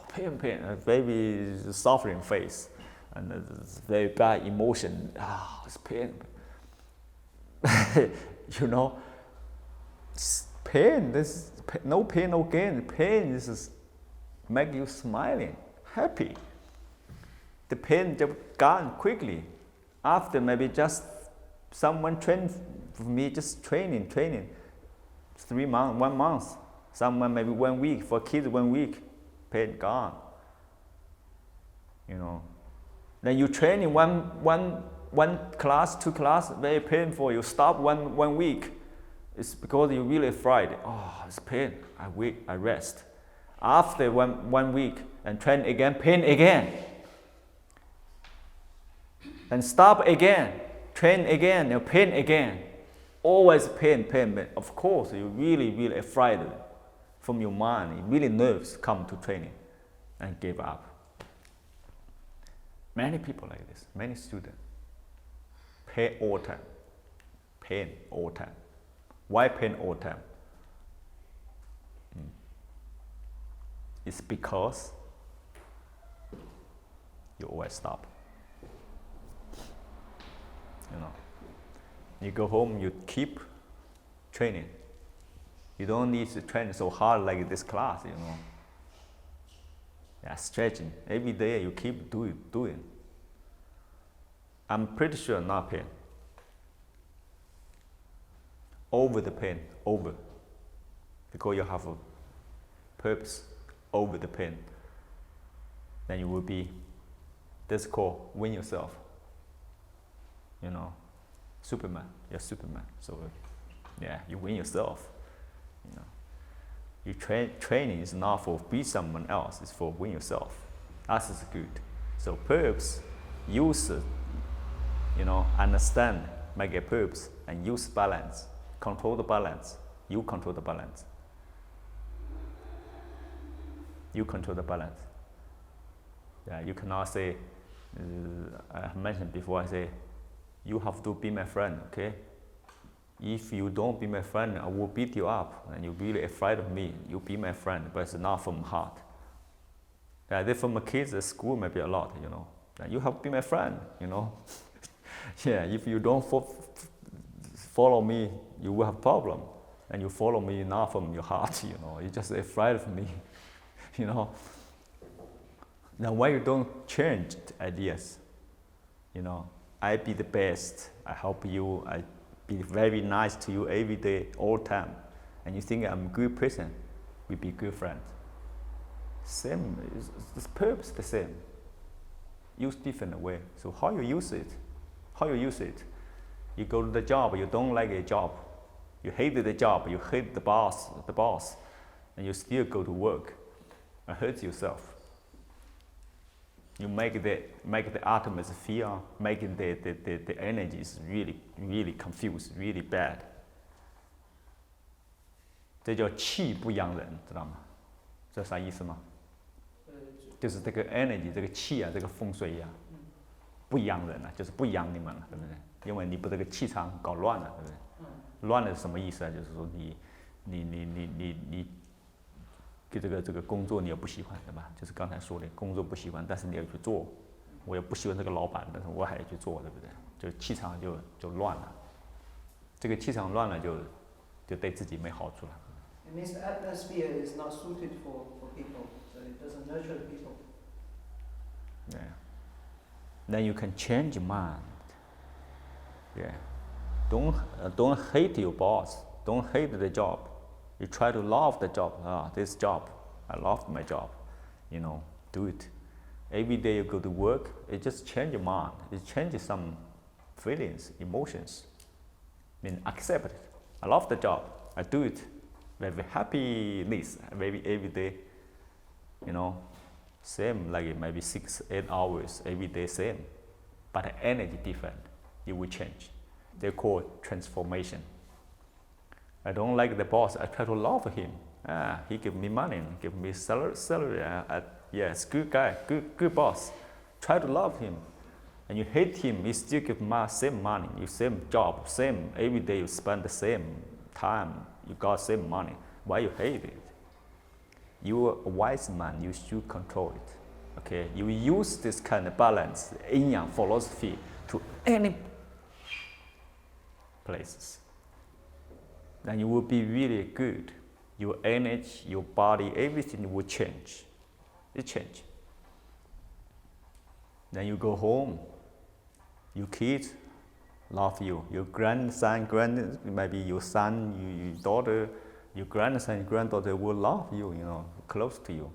pain, a very suffering face, and very bad emotion, it's pain. Pain, no pain, no gain. Pain is make you smiling, happy. The pain just gone quickly. After maybe just someone trained for me, just training, 3 months, 1 month. Someone maybe 1 week, for kids 1 week, pain gone. Then you train in one one class, two class, very painful. You stop one week. It's because you're really afraid. Oh, it's pain. I rest. After one week and train again, pain again. And stop again, train again, pain again. Always pain. Of course, you're really afraid from your mind. You really nerves come to training and give up. Many people like this, many students. Pain all time. Pain all time. Why pain all time? It's because you always stop. You go home, you keep training. You don't need to train so hard like this class, Yeah, stretching. Every day you keep doing. I'm pretty sure not pain. Over the pain, over. Because you have a purpose over the pain. Then you will be, this called win yourself. Superman, you're Superman. So yeah, you win yourself. You training is not for be someone else, it's for win yourself. That is good. So purpose, use it, understand, make a purpose, and use balance. Control the balance. You control the balance. You control the balance. Yeah, you cannot say, I mentioned before, I say, you have to be my friend, okay? If you don't be my friend, I will beat you up, and you're really afraid of me. You be my friend, but it's not from heart. Yeah, they from my kids at school maybe a lot, You have to be my friend, Yeah, if you don't follow me, you will have problem. And you follow me not from your heart, You're just afraid of me, Now why you don't change ideas, I be the best, I help you, I be very nice to you every day, all time. And you think I'm a good person, we be good friends. Same, it's purpose the same. Use different way. So how you use it? You go to the job, you don't like a job. You hate the job, you hate the boss, and you still go to work and hurt yourself. You make the atmosphere, making the energy is really confused, really bad. 这叫气不养人，知道吗？这啥意思吗？就是这个 energy， 这个气啊，这个风水啊，不养人了，就是不养你们了，对不对？因为你把这个气场搞乱了，对不对？乱了是什么意思啊？就是说你给这个工作你也不喜欢，对吧？就是刚才说的，工作不喜欢，但是你要去做。我也不喜欢这个老板，但是我还要去做，对不对？就气场就乱了。这个气场乱了，就对自己没好处了。It means the atmosphere is not suited for people, so it doesn't nurture people. Yeah. Then you can change your mind. Yeah. Don't hate your boss. Don't hate the job. You try to love the job. This job, I love my job. Do it. Every day you go to work, it just changes your mind. It changes some feelings, emotions. Accept it. I love the job. I do it. Very happiness. Maybe every day. Same like maybe 6-8 hours every day, same. But the energy different. It will change. They call it transformation. I don't like the boss. I try to love him. He give me money, give me salary. Yes, good guy, good boss. Try to love him. And you hate him, he still give same money, you same job, same every day you spend the same time, you got same money. Why you hate it? You are a wise man, you should control it. Okay, you use this kind of balance, yin-yang philosophy to any places. Then you will be really good. Your energy, your body, everything will change. It change. Then you go home. Your kids love you. Your grandson, maybe your son, your daughter, your grandson, granddaughter will love you. Close to you.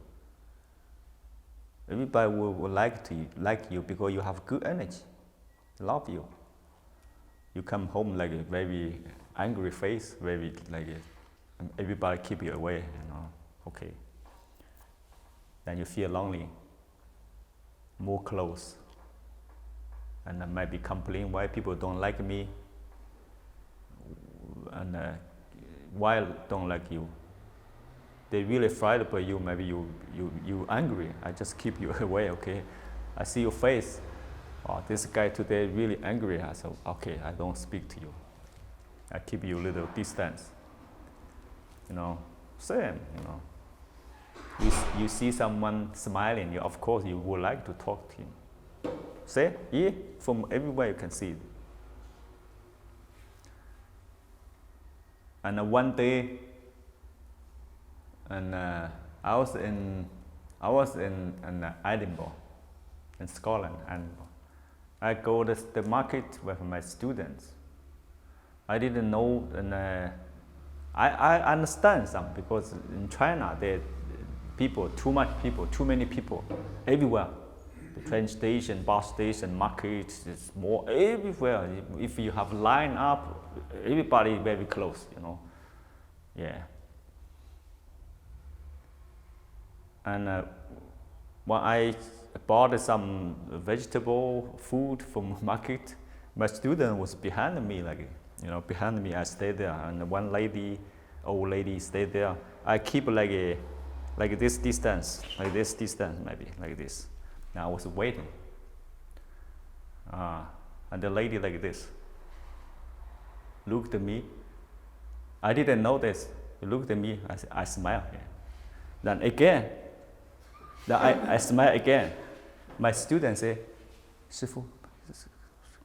Everybody will like you because you have good energy. love you. You come home like a very angry face, very like everybody keep you away, okay. Then you feel lonely, more close, and then maybe complain why people don't like me, and why don't like you. They really afraid by you. Maybe you angry. I just keep you away, okay. I see your face. Oh, this guy today really angry. I said, okay, I don't speak to you. I keep you a little distance. Same. You see someone smiling, of course you would like to talk to him. See? Yeah, from everywhere you can see it. And one day, and I was in Edinburgh, in Scotland, and I go to the market with my students. I didn't know, and I understand some, because in China there too many people everywhere. The train station, bus station, market, it's more everywhere. If you have line up, everybody very close, Yeah. And when I bought some vegetable food from market, my student was behind me, behind me. I stayed there, and one old lady stayed there. I keep like this distance, maybe like this. Now I was waiting, and the lady like this looked at me. I didn't notice. She looked at me. I smiled. Then again, I smile again. My student say, 师父,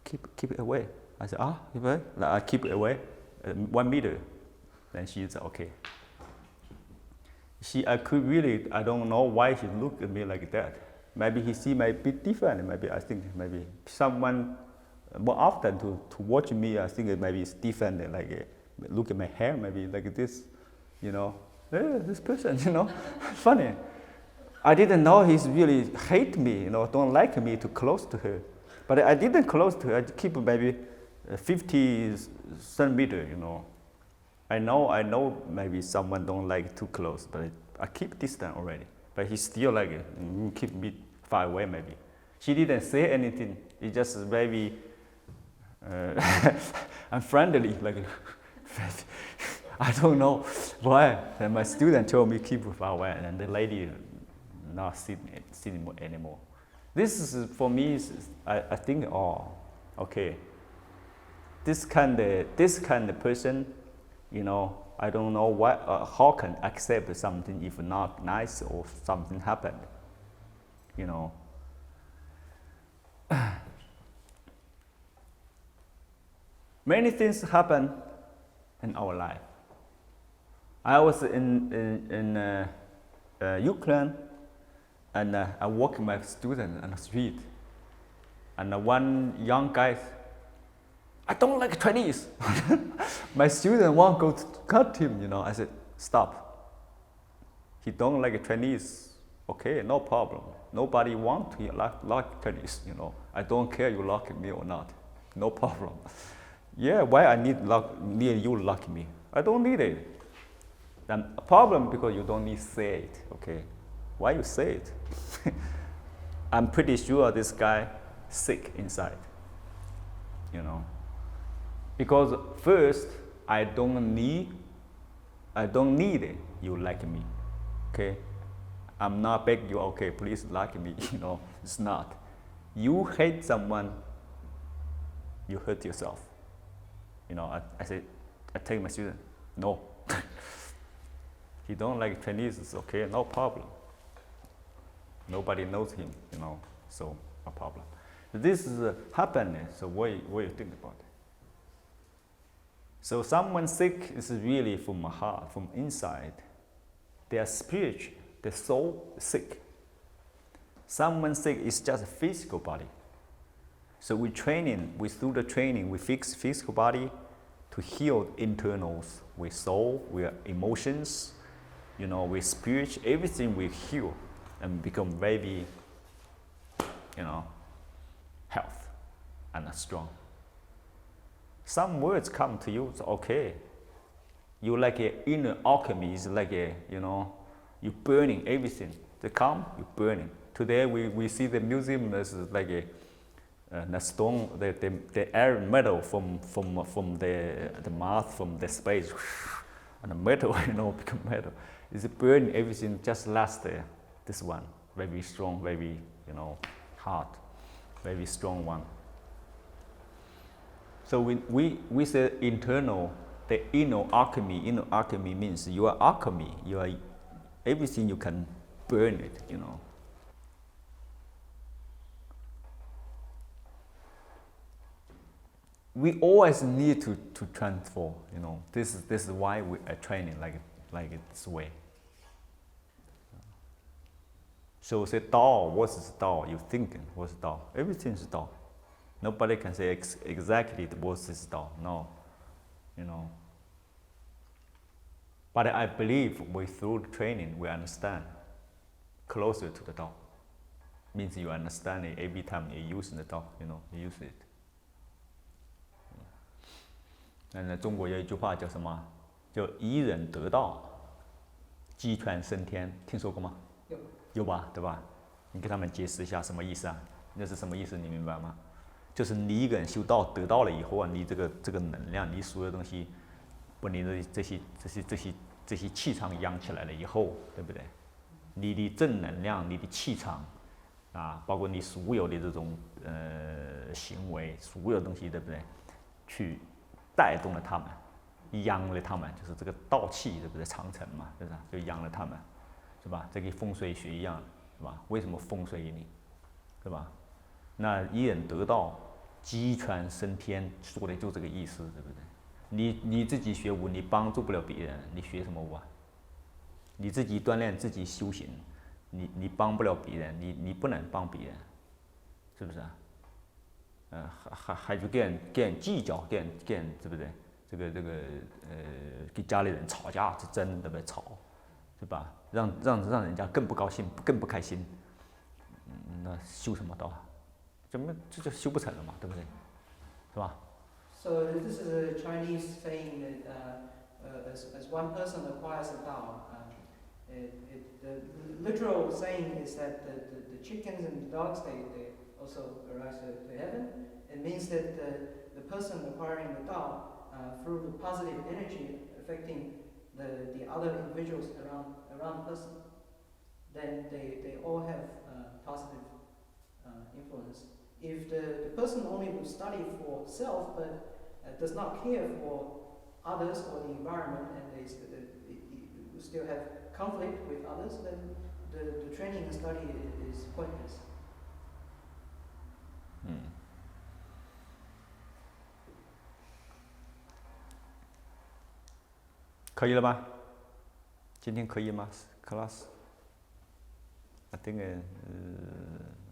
keep it away. I said, I keep it away, 1 meter. Then she said, okay. I don't know why she looked at me like that. Maybe he see my bit different. Maybe someone more often to watch me. I think maybe it's different. Look at my hair, maybe like this, this person, funny. I didn't know he's really hate me, don't like me too close to her. But I didn't close to her. I keep maybe 50 centimeters, I know maybe someone don't like too close, but I keep distance already. But he still keep me far away maybe. She didn't say anything. It's just very unfriendly, I don't know why. And my student told me keep far away, and the lady not sitting anymore. This is for me. I think, okay. This kind of person, I don't know why, how can accept something if not nice or something happened, Many things happen in our life. I was in Ukraine, and I walk with my student on the street, and one young guy, I don't like Chinese. My student want to go to cut him, I said, stop. He don't like Chinese. Okay, no problem. Nobody want to like Chinese, I don't care you like me or not. No problem. Yeah, why I need you like me? I don't need it. Then a problem because you don't need to say it, okay? Why you say it? I'm pretty sure this guy sick inside, Because first, I don't need it. You like me, okay? I'm not begging you, okay, please like me, It's not. You hate someone, you hurt yourself. I say, I tell my student, no. He don't like Chinese, it's okay, no problem. Nobody knows him, so no problem. This is happiness, so what you think about it? So someone sick is really from the heart, from inside. They are spiritual, their soul is sick. Someone sick is just a physical body. So we through the training, we fix physical body to heal internals with soul, with emotions, with spirit, everything we heal and become very, health. and strong. Some words come to you, it's okay. You like a inner alchemy, is like a, you burning everything. They come, you burning. Today we see the museum as like a stone, the iron metal from the Mars, from the space, and the metal, become metal. It's burning everything, just last there. This one, very strong, very, hard, very strong one. So we say internal, the inner alchemy. Inner alchemy means you are alchemy. You are everything, you can burn it. We always need to transform. This is why we are training like this way. So say Tao, what is Tao? You thinking, what's Tao? Everything is Tao. Nobody can say exactly what is Tao. No, But I believe through the training we understand closer to the Tao. Means you understand it every time you use the Tao. You use it. 那中国有一句话叫什么？叫以人得道，鸡犬升天。听说过吗？有吧，对吧？你给他们解释一下什么意思啊？那是什么意思？你明白吗？就是你一个人修道得道了以后啊，你这个能量，你所有东西，把你的这些气场养起来了以后，对不对？你的正能量，你的气场啊，包括你所有的这种行为，所有东西，对不对？去带动了他们，养了他们，就是这个道气，对不对？长城嘛，对吧？就养了他们，是吧？这跟风水学一样，是吧？为什么风水给你，对吧？那一人得道，鸡犬升天，说的就这个意思，对不对？你自己学武，你帮助不了别人，你学什么武啊？你自己锻炼，自己修行，你帮不了别人，你不能帮别人，是不是啊？还去跟人计较，跟人对不对？跟家里人吵架是争，对不对？吵，对吧？让人家更不高兴，更不开心，那修什么道啊？这就修不成了嘛，对不对？是吧？ So this is a Chinese saying that as one person acquires a Tao, the literal saying is that the chickens and the dogs they also arise to heaven. It means that the person acquiring the Tao through the positive energy affecting the other individuals around the person, then they all have positive influence. If the person only would study for self but does not care for others or the environment, and they still have conflict with others, then the training and study is pointless. 可以了吧？今天可以吗 ？Class? I think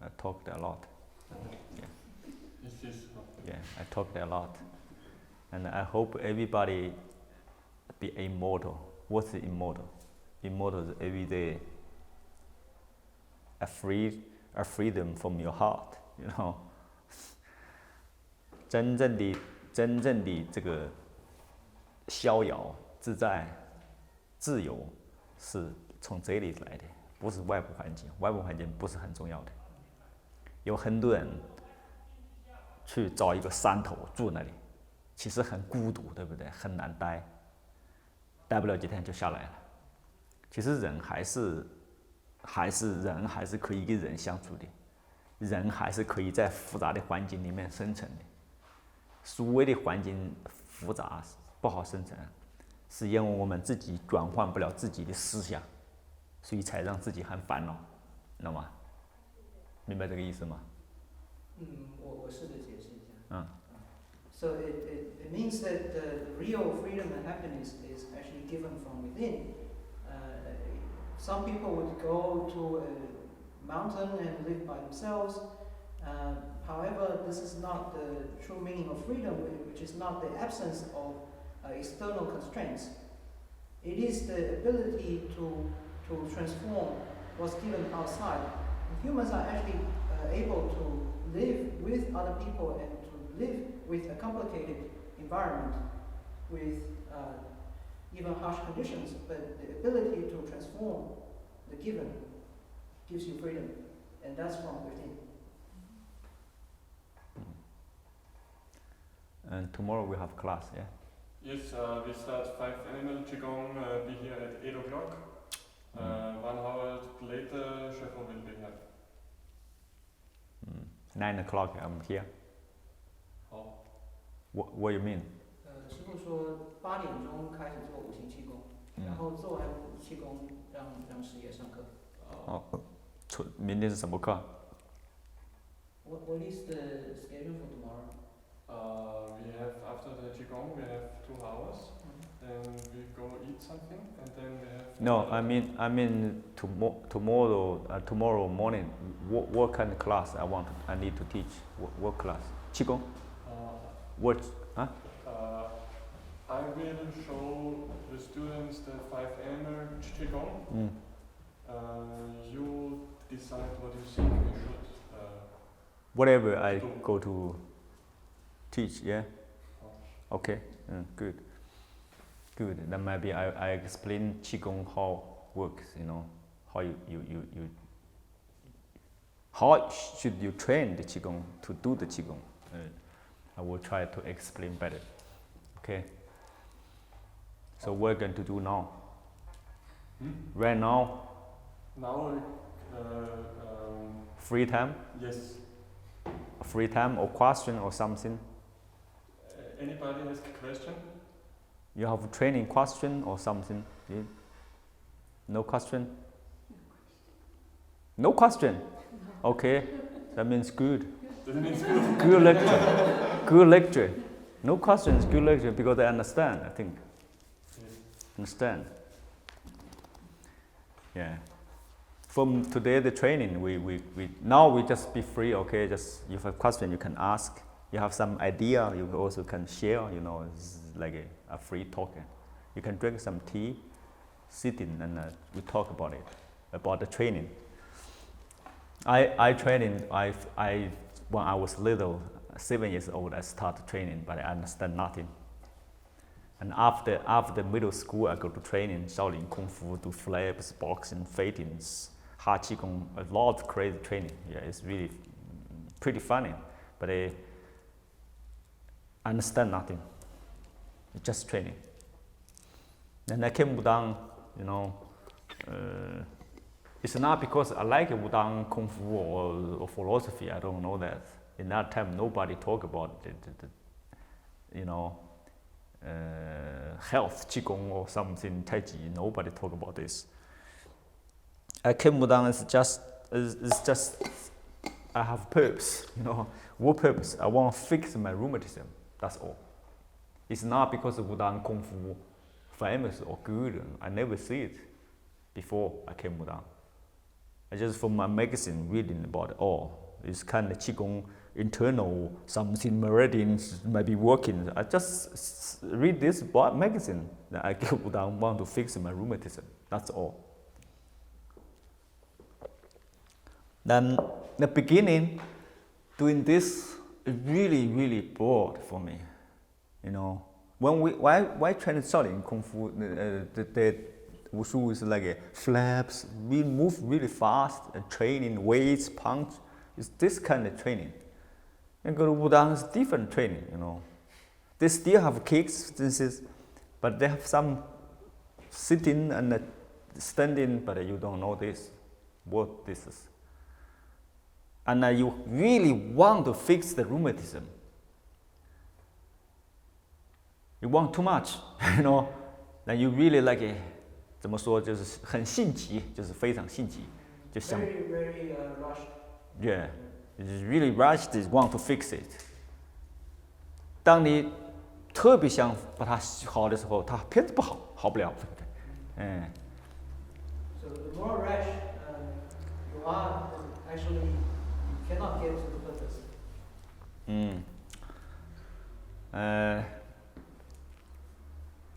I talked a lot. Yeah, I talked a lot, and I hope everybody be immortal. What's immortal? Immortal is every day a freedom from your heart. 真正的这个逍遥自在、自由，是从这里来的，不是外部环境。外部环境不是很重要的。有很多人去找一个山头住那里，其实很孤独，对不对？很难待，待不了几天就下来了。其实人还是可以跟人相处的，人还是可以在复杂的环境里面生存的。所谓的环境复杂不好生存，是因为我们自己转换不了自己的思想，所以才让自己很烦恼，知道吗？明白这个意思吗？我试着解释一下。So it means that the real freedom and happiness is actually given from within. Some people would go to a mountain and live by themselves. However, this is not the true meaning of freedom, which is not the absence of external constraints. It is the ability to transform what's given outside. And humans are actually able to live with other people and to live with a complicated environment, with even harsh conditions, but the ability to transform the given gives you freedom, and that's from within. And tomorrow we have class, yeah? Yes, we start 5 animal Qigong, be here at 8 o'clock. 1 hour later, Schäfer will be here. 9 o'clock I'm here. Oh. What you mean? 师父说8点钟开始做五行气功，然后做完气功让师爷上课。明天是什么课？ What is the schedule for tomorrow? We have, after the Qigong, we have 2 hours, then we go eat something, and then we have... No, I mean tomorrow morning, what kind of class I need to teach? What class? Qigong? What? Huh? I will show the students the 5 animal Qigong. You decide what you think we should whatever I go to teach, yeah? Okay, good. Good. Then maybe I explain Qigong how works, you know, how how should you train the Qigong to do the Qigong. I will try to explain better. Okay. So what we're going to do now? Right now? Now, free time? yes. Free time or question or something? Anybody has a question? You have a training question or something? Yeah? No question? No question? Okay, that means good. That means good. Good lecture. Good lecture. No questions, good lecture, because they understand, I think. Yes. Understand? Yeah. From today, the training, now we just be free, okay? Just if you have a question, you can ask. You have some idea, you also can share, you know, it's like a free talking. You can drink some tea, sit in, and we talk about it, about the training. I trained, when I was little, 7 years old, I started training, but I understand nothing. And after middle school, I go to training, Shaolin Kung Fu, do flaps, boxing, fightings, Ha Qigong, a lot of crazy training. Yeah, it's really pretty funny, but I understand nothing. It's just training. Then I came Wudang, you know. It's not because I like Wudang Kung Fu or philosophy. I don't know that. In that time, nobody talk about you know, health Qigong or something Tai Chi. Nobody talk about this. I came Wudang is just I have purpose. You know, what purpose? I want to fix my rheumatism. That's all. It's not because of Wudang Kung Fu famous or good. I never see it before I came Wudang. I just from my magazine reading about it. Oh, it's kind of Qigong internal something meridians might be working. I just read this magazine that I came Wudang want to fix my rheumatism. That's all. Then the beginning doing this is really bored for me. You know, when why train Shaolin Kung Fu? The Wushu is like a flaps. We move really fast and training weights, punch. It's this kind of training. And go to Wudang is different training. You know, they still have kicks, but they have some sitting and standing. But you don't know this, what this is. And you really want to fix the rheumatism. You want too much, you know, then you really like it. 怎么说就是很性急，就是非常性急，就想 very rushed. Yeah, it's really rushed. Want to fix it. 当你特别想把它好的时候，它偏不好，好不了，对不对？嗯。So the more rash you are, actually you cannot get to the purpose.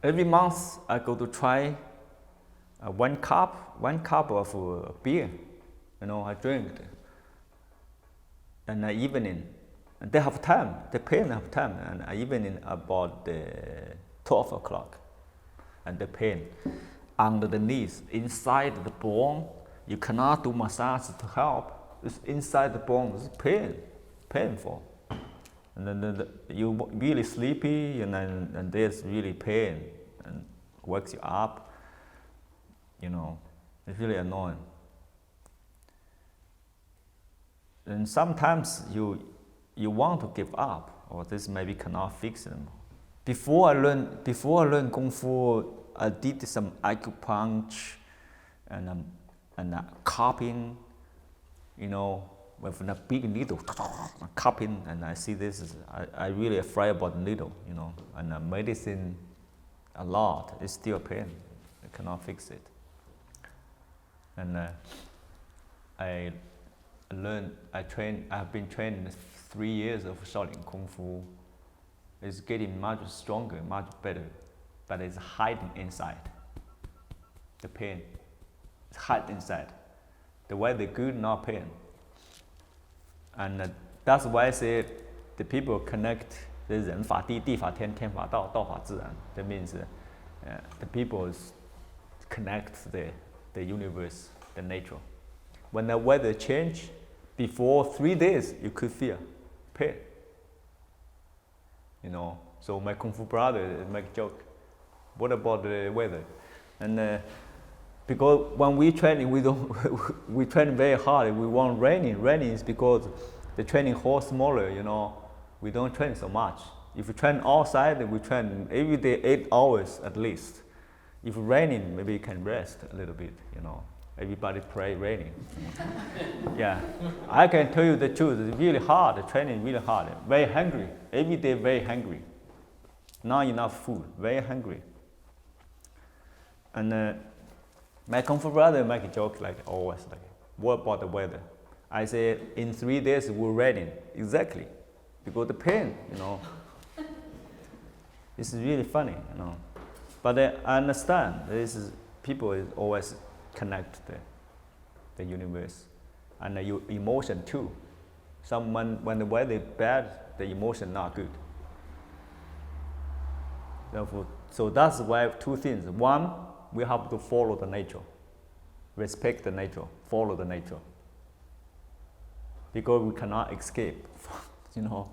Every month I go to try one cup of beer. You know, I drink it. And evening, And they have time, the pain have time, and even in about 12 o'clock, and the pain under the knees, inside the bone, you cannot do massage to help. It's inside the bone, it's painful. And then you really sleepy, and there's really pain, and wakes you up. You know, it's really annoying. And sometimes you want to give up, or this maybe cannot fix them. Before I learned Kung Fu, I did some acupuncture and cupping, you know, with a big needle, cupping, and I see this. I really afraid about the needle, you know, and medicine a lot. It's still pain. I cannot fix it. And I've been trained 3 years of Shaolin Kung Fu. It's getting much stronger, much better, but it's hiding inside. The pain, it's hiding inside. The way they're good, not pain. And that's why I say the people connect the 人法地, 地法天, 天法道, 道法自然. That means the people connect the universe, the nature. When the weather change, before 3 days, you could feel pain. You know, so my Kung Fu brother make joke. What about the weather? And because when we training, we train very hard. We want raining. Raining is because the training hall smaller. You know, we don't train so much. If we train outside, we train every day 8 hours at least. If raining, maybe you can rest a little bit. You know, everybody pray raining. Yeah, I can tell you the truth. It's really hard. The training really hard. Very hungry. Every day very hungry. Not enough food. Very hungry. And my Kung Fu brother make a joke like always like, what about the weather? I say in 3 days we're raining. Exactly, because the pain, you know. It's really funny, you know. But I understand this is people is always connect the universe and your emotion too. Someone when the weather is bad, the emotion not good. Therefore, so that's why 2 things. One, we have to follow the nature, respect the nature, follow the nature, because we cannot escape, you know.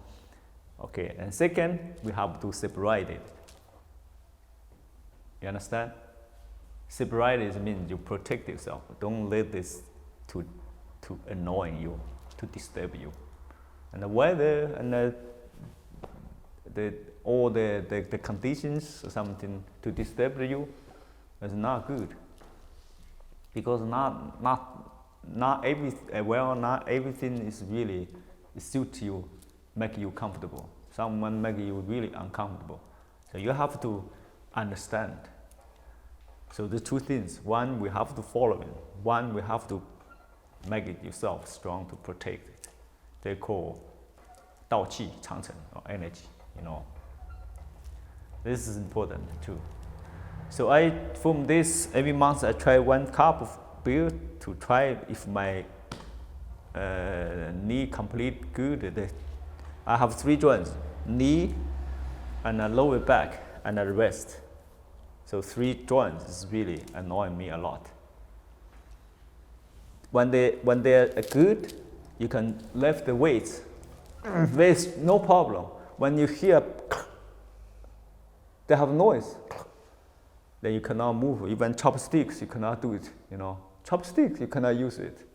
Okay, and second, we have to separate it. You understand? Separate it means you protect yourself. Don't let this to annoy you, to disturb you. And the weather and all the conditions or something to disturb you is not good. Because not everything is really suit you, make you comfortable. Someone make you really uncomfortable. So you have to understand. So the 2 things. One, we have to follow it. One, we have to make it yourself strong to protect it. They call 道气长城 or energy, you know. This is important too. So from this, every month I try 1 cup of beer to try if my knee complete good. I have 3 joints, knee and a lower back and a wrist. So 3 joints is really annoying me a lot. When they're good, you can lift the weights. There's no problem. When you hear they have noise, then you cannot move. Even chopsticks, you cannot do it. You know, chopsticks, you cannot use it.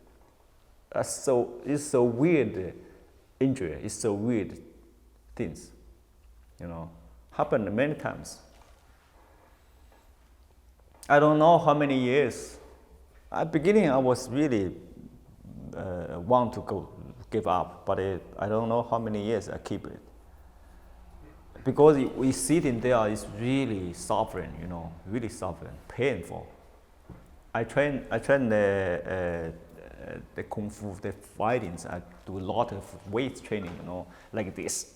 It's so weird injury. It's so weird things. You know, happened many times. I don't know how many years. At the beginning, I was really want to give up, but I don't know how many years I keep it. Because we sitting there is really suffering, you know, really suffering, painful. I train the Kung Fu, the fightings. I do a lot of weight training, you know, like this.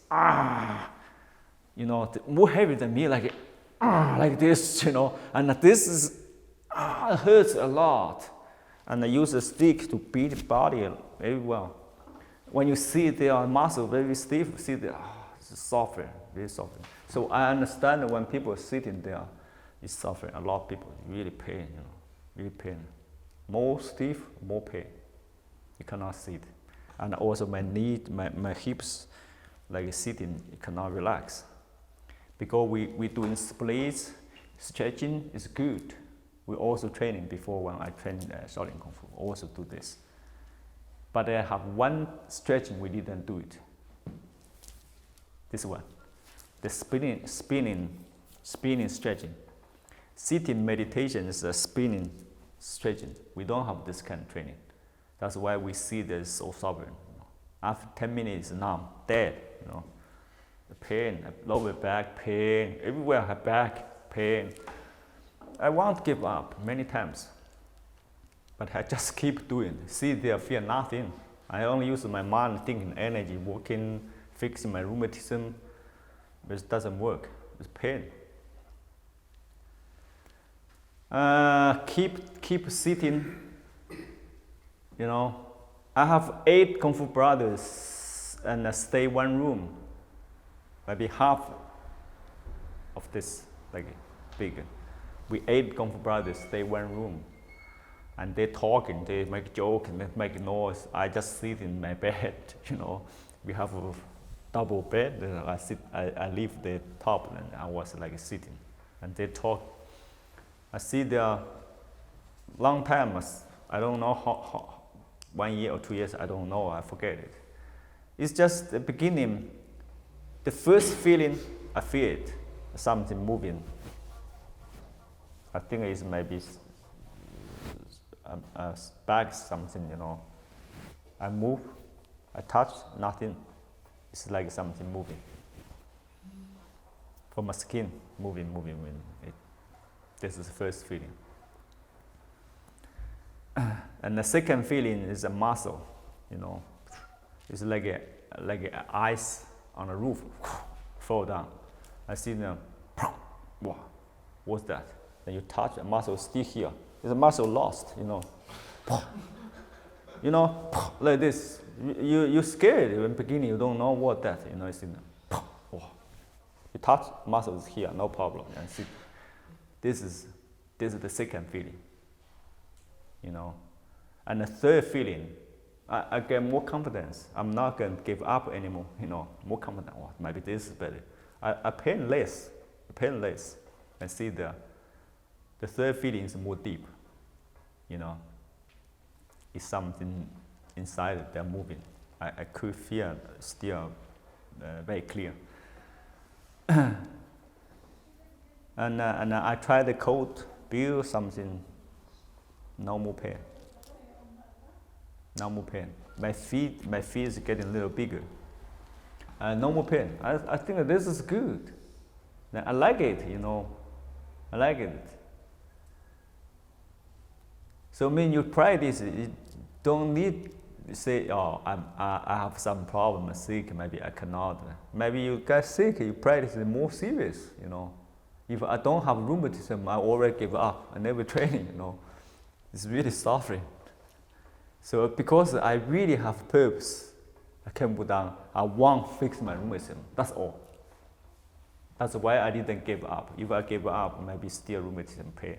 You know, more heavy than me, like this, you know, and this is hurts a lot. And I use a stick to beat the body very well. when you see their muscle very stiff, see the it's suffering, really suffering. So I understand when people are sitting there, it's suffering. A lot of people really pain, really pain. More stiff, more pain. You cannot sit. And also my knee, my hips, like sitting, you cannot relax. Because we doing splits, stretching is good. We also training before when I train Shaolin Kung Fu, also do this. But I have one stretching we didn't do it. This one, the spinning stretching. Sitting meditation is a spinning stretching. We don't have this kind of training. That's why we see this so suffering. After 10 minutes, numb, dead. The pain, lower back pain, everywhere I have back pain. I won't give up many times, but I just keep doing. See, there fear nothing. I only use my mind, thinking, energy, working, fixing my rheumatism, but it doesn't work. It's pain. Keep sitting. I have 8 Kung Fu brothers, and I stay one room. Maybe half of this, like big. We 8 Kung Fu brothers stay one room, and they talking, they make joke, and they make noise. I just sit in my bed. We have a double bed. I leave the top, and I was like sitting, and they talk. I sit there long time. I don't know how 1 year or 2 years. I don't know. I forget it. It's just the beginning. The first feeling, I feel it, something moving. I think it's maybe a bag, something, I move, I touch, nothing. It's like something moving. For my skin, moving. This is the first feeling. And the second feeling is a muscle, It's like ice on a roof, fall down. I see them, wow, what's that? Then you touch, a muscle still here. It's a muscle lost, like this. You're scared in the beginning, you don't know what that, you see them, wow. You touch, muscle is here, no problem. And see, this is the second feeling, And the third feeling, I get more confidence. I'm not going to give up anymore, more confident. Oh, maybe this is better. I pain less, and see the third feeling is more deep, It's something inside they're moving. I could feel still very clear. And I try the code, build something, no more pain. No more pain. My feet is getting a little bigger. No more pain. I think this is good. I like it, I like it. So when you practice, you don't need to say, oh, I have some problem, I'm sick, maybe I cannot. Maybe you get sick, you practice it more serious, If I don't have rheumatism, I already give up. I never train, It's really suffering. So because I really have purpose, I came down, I want to fix my rheumatism, that's all. That's why I didn't give up. If I gave up, maybe still rheumatism pain,